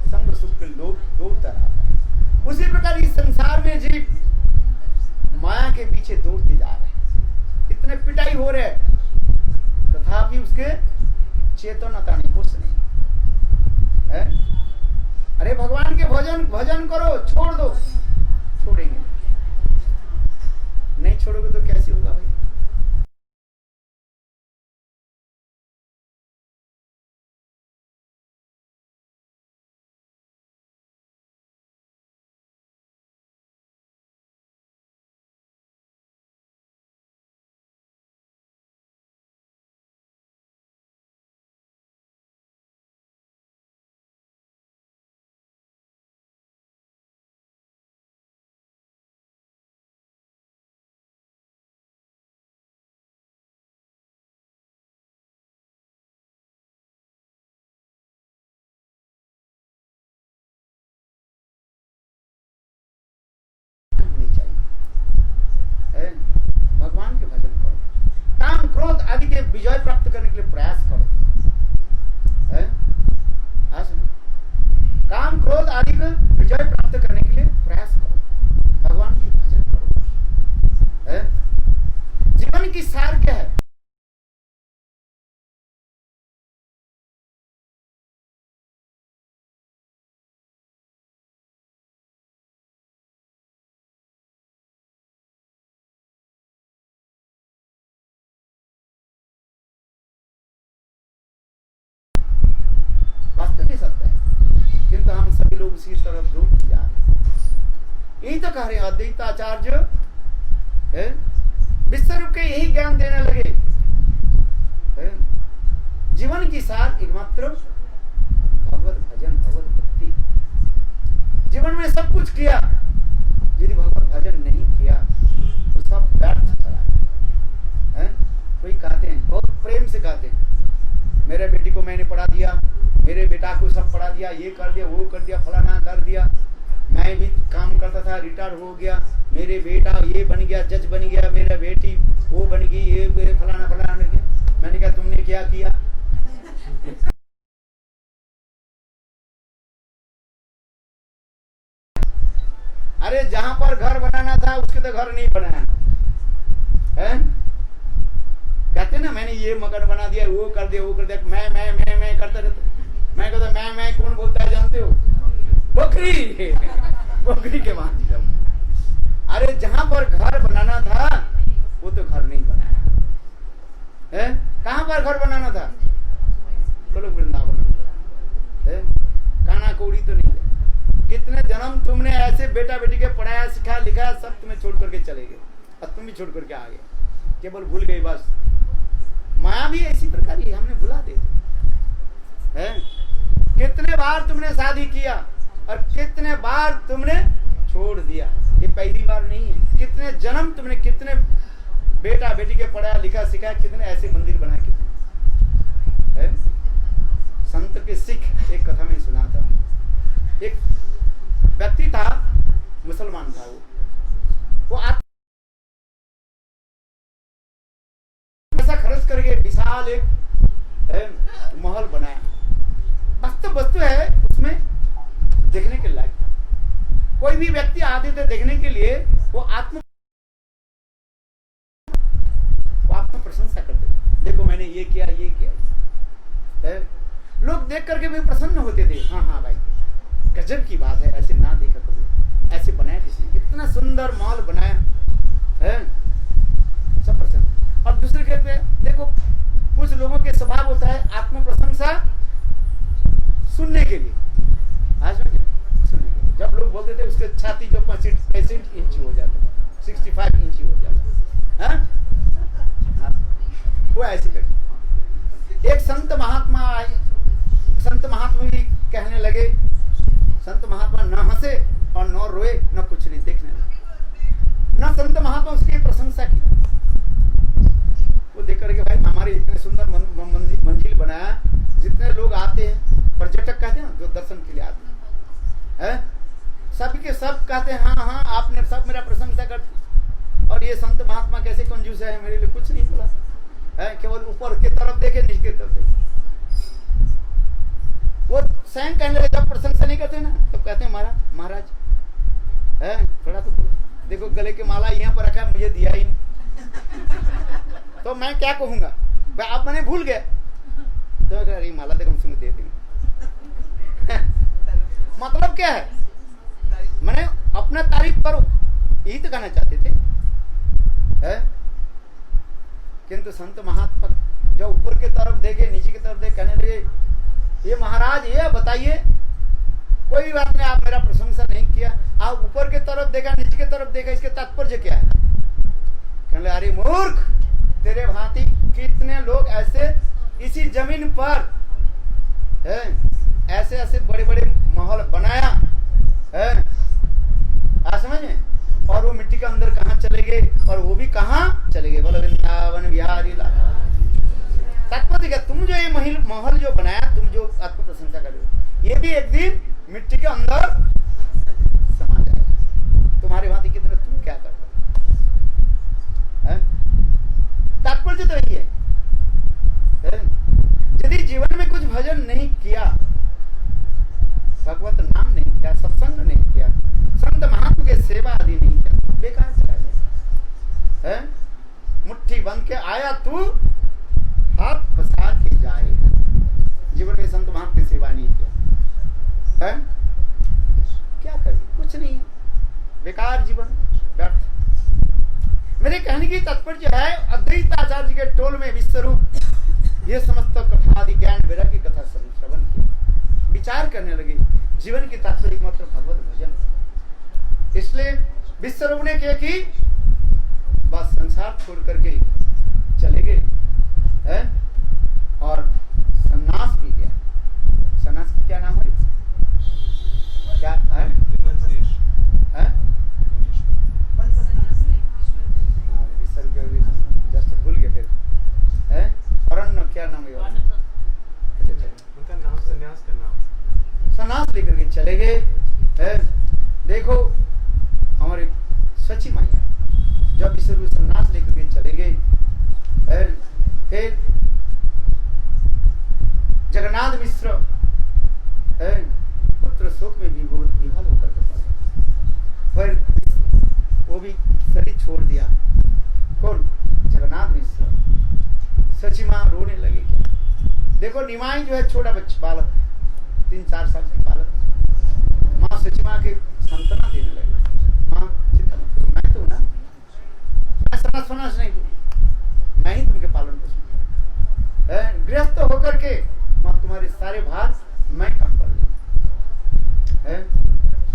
संग सुख के लोग दौड़ता रहता है। उसी प्रकार इस संसार में जीव माया के पीछे दौड़ते जा रहे हैं, इतने पिटाई हो रहे हैं, तथापि उसके चेतनता नहीं, कुछ नहीं है। अरे भगवान के भजन करो, छोड़ दो, छोड़ेंगे नहीं, छोड़ोगे तो कैसे होगा भाई। भगवान के भजन करो, काम क्रोध आदि के विजय प्राप्त करने के लिए प्रयास करो, है? काम क्रोध आदि का विजय प्राप्त करने के लिए प्रयास करो, भगवान के भजन करो, है? जीवन की सार क्या है? वास्तव में सत्य है, किंतु हम सभी लोग उसी तरफ डूब जा रहे हैं। यही तो कह रहे हैं अद्वैताचार्य, विश्व रूप के यही ज्ञान देने लगे, जीवन की सार एकमात्र भगवत भजन, भगवत भक्ति। जीवन में सब कुछ किया, यदि भगवत भजन नहीं किया तो सब व्यर्थ चला है। कोई कहते हैं, बहुत प्रेम से कहते हैं, मेरे बेटी को मैंने पढ़ा दिया, मेरे बेटा को सब पढ़ा दिया, ये कर दिया, वो कर दिया, फलाना कर दिया, मैं भी काम करता था, रिटायर हो गया, मेरे बेटा ये बन गया, जज बन गया, मेरा बेटी वो बन गई, ये फलाना फलाना। मैंने कहा तुमने क्या किया? अरे जहां पर घर बनाना था उसके तो घर नहीं बनाया है। कहते ना मैंने ये मकान बना दिया, वो कर दिया, वो कर दिया, मैं करता रहता। मैं कहता मैं कौन बोलता है जानते हो? बकरी बकरी के वहां। अरे जहां पर घर बनाना था वो तो घर नहीं बनाया है। कहां पर घर बनाना था? बोलो वृंदावन। काना कौड़ी तो नहीं है। कितने जन्म तुमने ऐसे बेटा बेटी के पढ़ाया, सिखाया, लिखाया, सब तुम्हें छोड़ करके चले गए, और तुम भी छोड़ करके आ गए, केवल भूल गए बस। माया भी ऐसी प्रकार ही हमने भुला देते हैं। कितने बार तुमने शादी किया और कितने बार तुमने छोड़ दिया, ये पहली बार नहीं है। कितने जन्म तुमने, कितने बेटा बेटी के पढ़ाया, लिखा, सिखाया, कितने ऐसे मंदिर बनाए, कितने है। संत के सिख एक कथा में सुना था, एक व्यक्ति था, मुसलमान था, वो पैसा खर्च करके विशाल एक महल बनाया। वस्तु है उसमें देखने के लायक था। कोई भी व्यक्ति आते थे देखने के लिए, वो आत्म प्रशंसा करते थे, देखो मैंने ये किया, ये किया। लोग देख करके भी प्रसन्न होते थे, हाँ भाई गजब की बात है, ऐसे ना देखा कभी, ऐसे बनाया किसी, इतना सुंदर महल बनाया है, सब प्रसन्न। और दूसरे कहते हैं, देखो कुछ लोगों के स्वभाव होता है आत्म प्रशंसा सुनने के लिए, सुनने के लिए। जब लोग बोलते थे उसके छाती जो 65 इंच हो जाता, 65 इंच हो जाता है, वो ऐसे करते। एक संत महात्मा आए, संत महात्मा भी कहने लगे, संत महात्मा न हंसे और न रोए, न कुछ नहीं, देखने लगे। न संत महात्मा सबके सब कहते हैं हाँ हाँ आपने सब मेरा प्रशंसा कर दी। और ये संत महात्मा कैसे कंजूस है, मेरे लिए कुछ नहीं बोला है, केवल ऊपर की तरफ देखे नीचे की तरफ देखे। वो स्वयं कहने लगे, जब प्रशंसा नहीं करते ना तब कहते हैं महाराज है थोड़ा तो देखो गले की माला यहाँ पर रखा है, मुझे दिया ही नहीं तो मैं क्या कहूंगा, भाई आप मैंने भूल गए तो अरे माला तो कम से कम दे देंगे मतलब क्या है, मैंने अपना तारीफ करो यही तो कहना चाहते थे है? किंतु संत महात्मा जब ऊपर की तरफ देखे नीचे की तरफ देखे कहने लगे, ये महाराज ये बताइए, कोई बात नहीं आप मेरा प्रशंसा नहीं किया, आप ऊपर की तरफ देखा नीचे की तरफ देखा, इसके तात्पर्य क्या है? कहने लगे अरे मूर्ख, तेरे भांति कितने लोग ऐसे इसी जमीन पर है ऐसे ऐसे बड़े बड़े महल बनाया है, आप समझे, और वो मिट्टी के अंदर कहाँ चले गए, और वो भी कहाँ चले गए, बोलो वृंदावन बिहारी लाल। तात्पर्य क्या, तुम जो ये महल जो बनाया, तुम जो आत्म प्रशंसा कर रहे हो, ये भी एक दिन मिट्टी के अंदर समा जाएगा, तुम्हारे भांति की तरह तुम क्या कर रहे हो? तात्पर्य तो यही है, यदि जीवन में कुछ भजन नहीं किया, भगवत नाम नहीं किया, सत्संग नहीं किया, संत महात्मा के सेवा आदि नहीं किया, बेकार चला जाए। मुट्ठी बंद के आया तू, हाथ पसार के जाएगा। जीवन में संत महात्मा की सेवा नहीं किया, क्या करे, कुछ नहीं, बेकार जीवन व्यर्थ। मेरे कहने की तात्पर्य है, अद्वैत आचार्य के टोल में विश्वरूप ये समस्त कथा आदि ज्ञान वैराग्य कथा श्रवण किया, विचार करने लगे, जीवन की तात्पर्य मात्र भगवत भजन। इसलिए विश्वरूप ने क्या की, बस संसार छोड़ करके चले गए है, और सन्यास भी गया। सन्यास का क्या नाम है, क्या है? जस्ट भूल गए फिर है, अरण्य क्या नाम है?
उनका नाम सन्यास का नाम,
सन्यास लेकर के चले गए। देखो हमारे सची माइया जब इस सन्यास लेकर के चले गए, फिर जगन्नाथ मिश्र पुत्र शोक में भी बहुत विभल होकर के पड़े, फिर वो भी शरीर छोड़ दिया। कौन? जगन्नाथ मिश्र। सची माँ रोने लगी। देखो निमाई जो है छोटा बच्चा बालक, 3-4 साल की बालक, माँ सची माँ के सांत्वना देने लगी, माँ चिंता मत करो, मैं तो ना, मैं सन्यास नहीं दूँ, मैं ही तुमके पालन पोषण, गृहस्थ होकर के माँ तुम्हारे सारे भार मैं कम कर लूँ।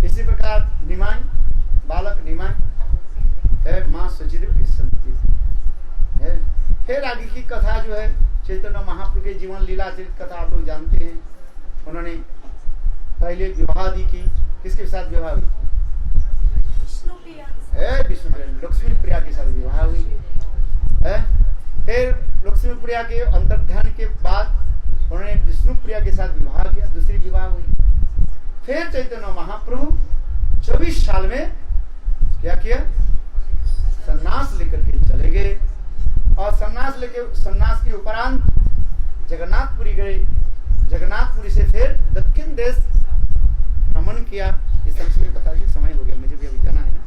इसी प्रकार निमाई बालक निमाई माँ सचीदेव की संतति है। फिर आगे की कथा जो है चैतन्य महाप्रभु के जीवन लीला चरित कथा आप लोग जानते हैं। उन्होंने पहले विवाह दी की, किसके साथ विवाह हुई? विष्णु लक्ष्मी प्रिया के साथ विवाह हुई। फिर लक्ष्मी प्रिया के अंतर्ध्यान के बाद उन्होंने विष्णु प्रिया के साथ विवाह किया, दूसरी विवाह हुई। फिर चैतन्य महाप्रभु 24 साल में क्या किया? सन्यास लेकर के चले गए, और सन्यास के उपरांत जगन्नाथपुरी गए। जगन्नाथपुरी से फिर दक्षिण देश भ्रमण किया। इस संक्षेप बता दीजिए, समय हो गया, मुझे भी अभी जाना है ना।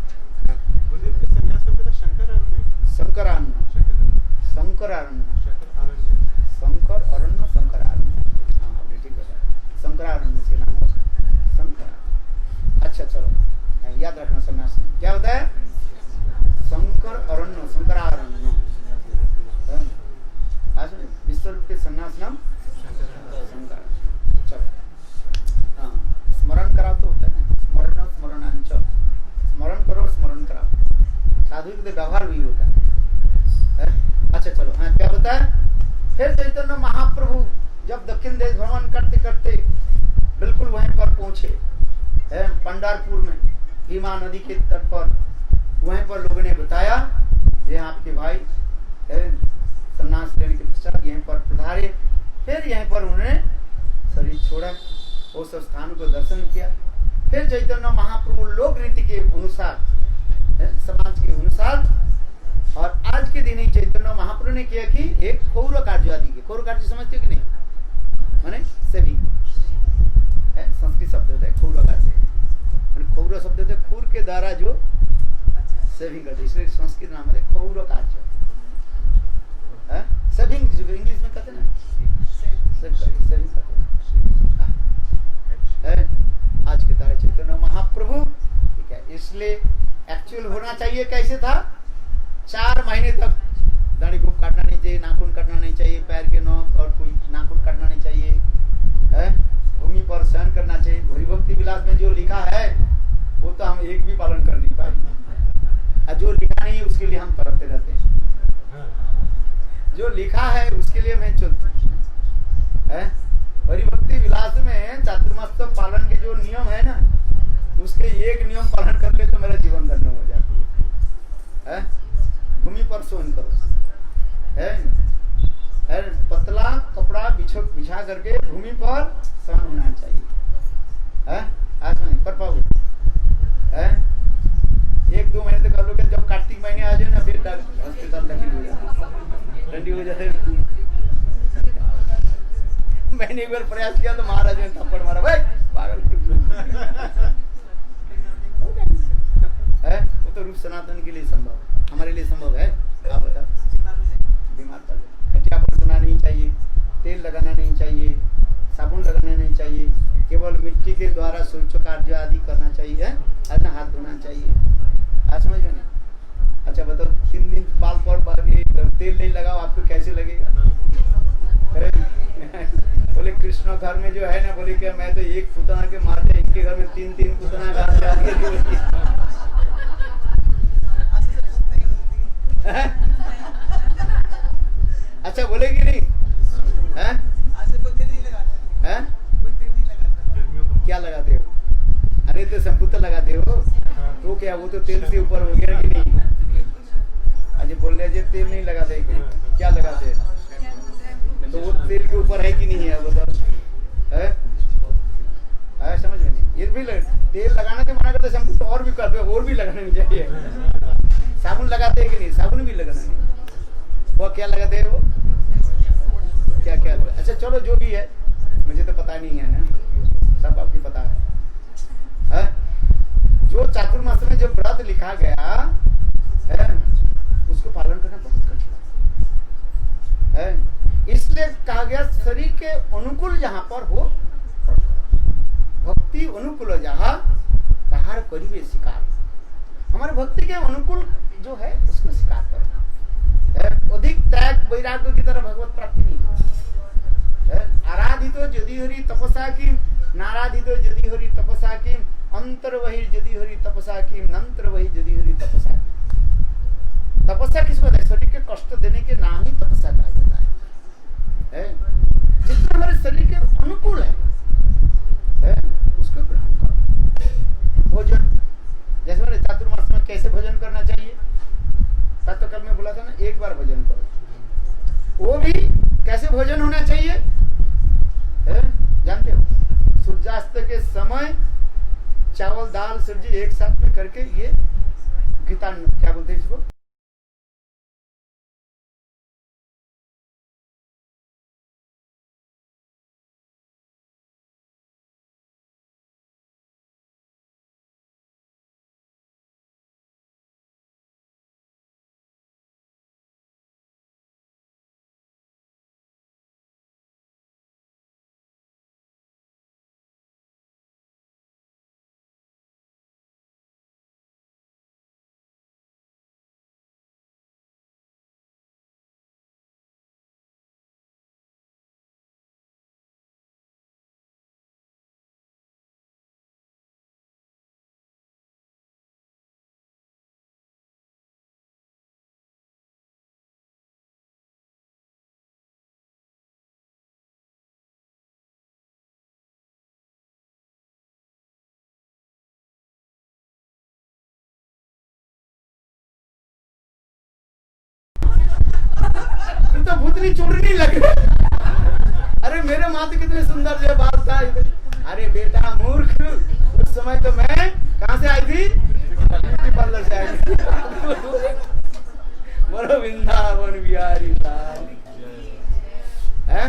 शंकर अरण्य शंकरारण्य, हाँ आपने ठीक बताया, शंकरारण्य से नाम है शंकर। अच्छा चलो याद रखना, सन्यास क्या होता है? शंकर अरण्य शंकरारण्य। विश्व के सन्यास नाम शंकर। चलो हाँ, स्मरण कराओ तो होता है ना, स्मरण स्मरणांच, स्मरण करो स्मरण कराओ, साधु के व्यवहार भी होता है। अच्छा चलो हाँ, क्या होता है? फिर चैतन्य महाप्रभु जब दक्षिण देश भ्रमण करते करते बिल्कुल वहीं पर पहुंचे, पंडारपुर में भीमा नदी के तट पर, वहीं पर लोगों ने बताया ये आपके भाई सन्यास लेने के पश्चात यहीं पर पधारे। फिर यहीं पर उन्होंने शरीर छोड़ा, उस स्थान को दर्शन किया। फिर चैतन्य महाप्रभु लोक रीति के अनुसार, समाज के अनुसार, और आज के दिन ही चैतन्य महाप्रभु ने किया कि एक कौर कार्य आदि के, कौर कार्य समझते हो कि नहीं, माने सेविंग है, संस्कृत शब्द होता है कौर कार्य, कौर शब्द होता है खूर के द्वारा जो सेविंग करते, इसलिए संस्कृत नाम है कौर कार्य। सेविंग इंग्लिश में कहते हैं ना, सेविंग करते हैं। आज के तारे चैतन्य महाप्रभु, ठीक है, इसलिए एक्चुअल होना चाहिए कैसे था, 4 महीने तक दाढ़ी को काटना नहीं चाहिए, नाखून काटना नहीं चाहिए, पैर के नोक और कोई नाखून काटना नहीं चाहिए, भूमि पर सहन करना चाहिए। हरिभक्ति विलास में जो लिखा है वो तो हम एक भी पालन कर नहीं पाएंगे, और जो लिखा नहीं है उसके लिए हम तरफते रहते हैं। जो लिखा है उसके लिए मैं चलती है। हरिभक्ति विलास में चातुर्मास पालन के जो नियम है ना, उसके एक नियम पालन कर ले तो मेरा जीवन धन्य हो जाता है। भूमि पर सोन करो, है पतला कपड़ा बिछा करके भूमि पर सोन होना चाहिए, है आज नहीं कर पाओगे, है 1-2 महीने तक कर लोगे, जब कार्तिक महीने आ जाए ना फिर अस्पताल दाखिल हो जाए, ठंडी हो जाते। मैंने एक बार प्रयास किया तो महाराज ने थप्पड़ मारा, भाई पागल है। वो तो रूप सनातन के लिए संभव, हमारे लिए संभव है, आप बताओ। बीमार पड़ जाए, कटिया पर सोना नहीं चाहिए, तेल लगाना नहीं चाहिए, साबुन लगाना नहीं चाहिए, केवल मिट्टी के द्वारा शौच कार्य आदि करना चाहिए, ऐसा हाथ धोना चाहिए। आज समझ में नहीं? अच्छा बताओ, 3 दिन बाल पर तेल नहीं लगाओ आपको कैसे लगेगा? बोले कृष्ण घर में जो है ना, बोले क्या मैं तो एक पुतना के मारते, इनके घर में 3-3 पुतना अच्छा बोलेगी नहीं है? क्या लगाते हो? अरे तो शैम्पू तो लगाते हो तो क्या, वो तो तेल से ऊपर हो गया कि नहीं? अच्छा बोल रहे तेल नहीं लगाते, क्या लगाते हैं? तो वो तेल के ऊपर है कि नहीं है, बताओ। समझ में नहीं? ये भी तेल लगाना के मना करते, शैम्पू तो और भी करते, और भी लगाना नहीं चाहिए। साबुन लगाते हैं कि नहीं? साबुन भी लगाना नहीं। वो क्या लगाते हैं? वो क्या क्या? अच्छा चलो जो भी है, मुझे तो पता नहीं है ना, सब आपको पता है? जो चातुर्मास में जो व्रत लिखा गया है उसको पालन करना बहुत कठिन है। इसलिए कहा गया शरीर के अनुकूल जहां पर हो, भक्ति अनुकूल जहां तहार करिए शिकार। हमारे भक्ति के अनुकूल जो है उसको शिकार करो। अधिक त्याग वैराग्य की तरह भगवत प्राप्ति नहीं है। आराधित यदि हरि तपसा की, नाराधित यदि हरि तपसा की, अंतर वही यदि हरि तपसा की, नंतर वही यदि हरि तपसा की। तपस्या किसको है? शरीर के कष्ट देने के नाम ही तपस्या कहा जाता है। जितना हमारे शरीर के अनुकूल है उसको ग्रहण करो। भोजन जैसे मैंने चातुर्मास में कैसे भोजन करना चाहिए, तो कल में बोला था ना, एक बार भोजन करो। वो भी कैसे भोजन होना चाहिए जानते हो? सूर्यास्त के समय चावल दाल सब्जी एक साथ में करके, ये गीता क्या बोलते हैं इसको, तो भूतनी चुड़नी लग रही। अरे मेरे माँ तो कितने सुंदर जो बाल था, अरे बेटा मूर्ख, उस समय तो मैं कहां से आई थी? ब्यूटी पार्लर से आई थी। बोलो वृंदावन बिहारी लाल है।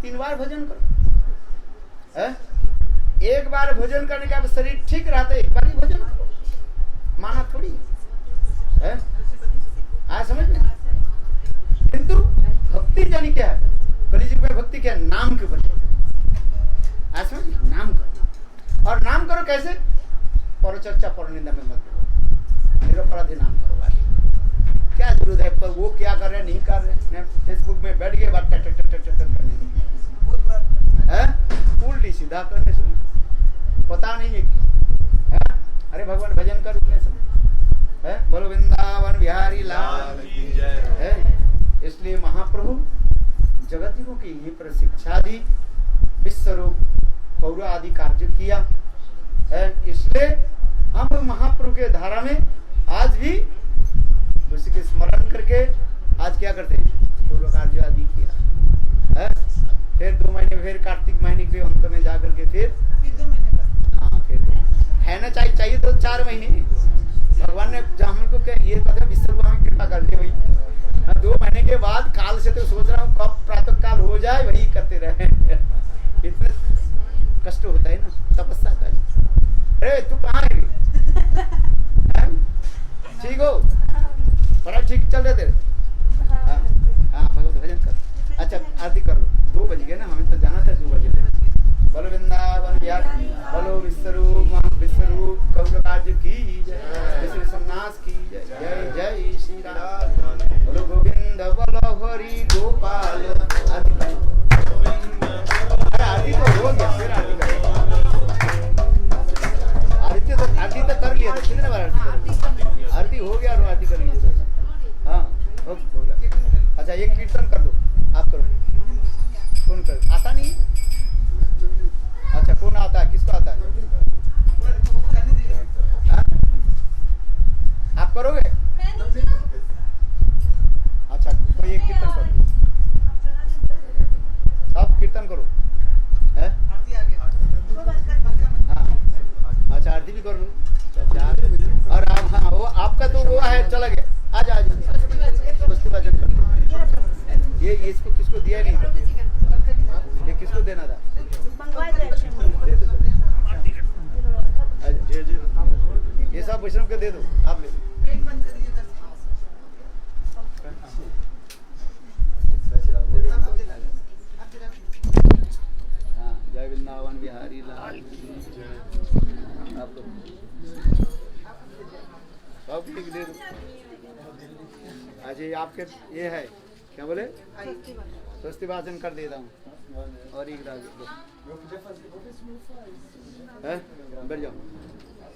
तीन बार भोजन करो है? एक बार भोजन करने के बाद शरीर ठीक रहता है, एक बार ही भोजन करो, माना थोड़ी है। आज समझ में। किंतु भक्ति जानी क्या है? कलियुग में भक्ति क्या है? नाम के ऊपर। आज समझ, नाम करो। और नाम करो कैसे? परचर्चा पर निंदा में मत करो, निरपराधी नाम करो। क्या जरूरत है? पर वो क्या कर रहे हैं नहीं कर रहे हैं, फेसबुक में बैठ गए बात टक टक टक टक टक करने है, उल्टी सीधा करने से पता नहीं है, अरे भगवान भजन कर उठने से है। बोलो वृंदावन बिहारी लाल है। इसलिए महाप्रभु जगतियों की यहीं पर शिक्षा दी, विश्वरूप कौरव आदि कार्य किया है। इसलिए हम महाप्रभु के धारा में आज भी उसी के स्मरण करके आज क्या करते हैं? पूर्व कार्य आदि किया है। फिर 2 महीने, फिर कार्तिक महीने के अंत में जाकर के फिर
2 महीने बाद।
हाँ, फिर है ना, चाहिए तो 4 महीने। भगवान ने हमको क्या ये पता, विश्व हमें कृपा कर दी वही 2 महीने के बाद। काल से तो सोच रहा हूँ कब प्रातः काल हो जाए, वही करते रहे। इतना कष्ट होता है ना, तपस्या का। अरे तू कहाँ है? ठीक हो? पढ़ाई ठीक चल रहे थे? हाँ, भगवत भजन कर। अच्छा आरती कर लो, 2 बज गए ना, हमें तो जाना था 2 बजे। बोलो वृंदावन बिहारी, बोलो विश्वरूप कौरव राज्य की जय, विश्व सन्यास की जय। जय जय श्री राम। बोलो गोविंद बोलो हरि गोपाल। आरती तो हो गया, फिर आरती करो। आरती तो कर लिया था, कितने बार आरती करोगे? आरती हो गया और आरती कर लीजिए। हाँ हो गया। अच्छा एक कीर्तन कर दो, आप करो। कौन कर आता नहीं? अच्छा कौन आता है? किसको आता है? हाँ? आप करोगे? अच्छा कोई एक कीर्तन करो, सब कीर्तन करो है? हाँ अच्छा आरती भी कर लो। और आप हाँ वो आपका तो वो है, चला गया। आज आज वस्तु वाचन कर। ये इसको किसको दिया नहीं था? ये किसको देना था? दे दो। ये सब वैष्णव के दे दो, आप ले लो। हाँ जय वृंदावन बिहारी लाल। आप लोग सब ठीक दे दो। अच्छा ये आपके ये है क्या बोले? स्वस्ति वाचन कर देता हूँ। और एक बैठ जाओ,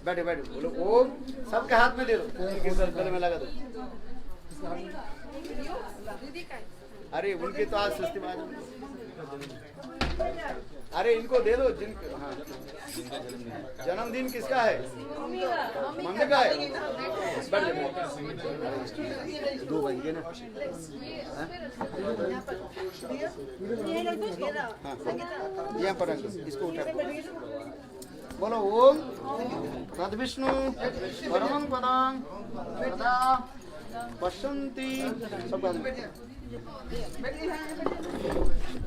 बैठे बैठे बोलो ओम। सबके हाथ में दे दो, गले में लगा दो। अरे उनके तो आज स्वस्ति वाचन। अरे इनको दे दो जिनके। हाँ जन्मदिन किसका है? मम्मी का है। बैठ जाओ, 2 बज गए ना। हाँ यहाँ पर रख दो, इसको उठा दो। बोलो ओम तद विष्णु परमं पदं सदा पश्यन्ति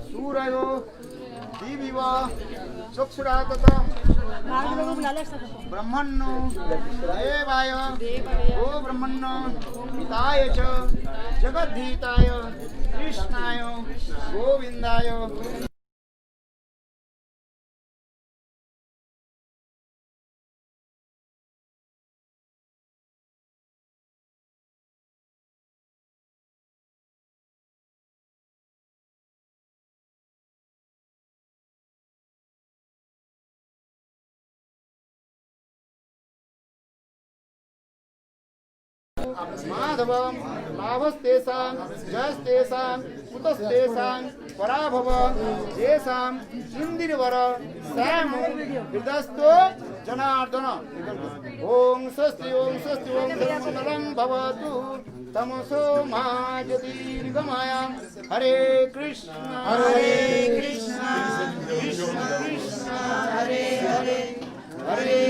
सूरयो दिविव चक्षुरातता ब्रह्मण्यो देवाय ओ ब्रह्मण्य हिताय च जगद्धिताय कृष्णाय गोविन्दाय माधव लाभस्तेषां जयस्तेषां कुतस्तेषां पराभव येषां इंदिरवर श्यामो हृदस्तो जनार्दन। ओम स्वस्ति ओम मंगलम भवतु तमसो मा ज्योतिर्गमया। हरे कृष्ण कृष्ण कृष्ण हरे हरे हरे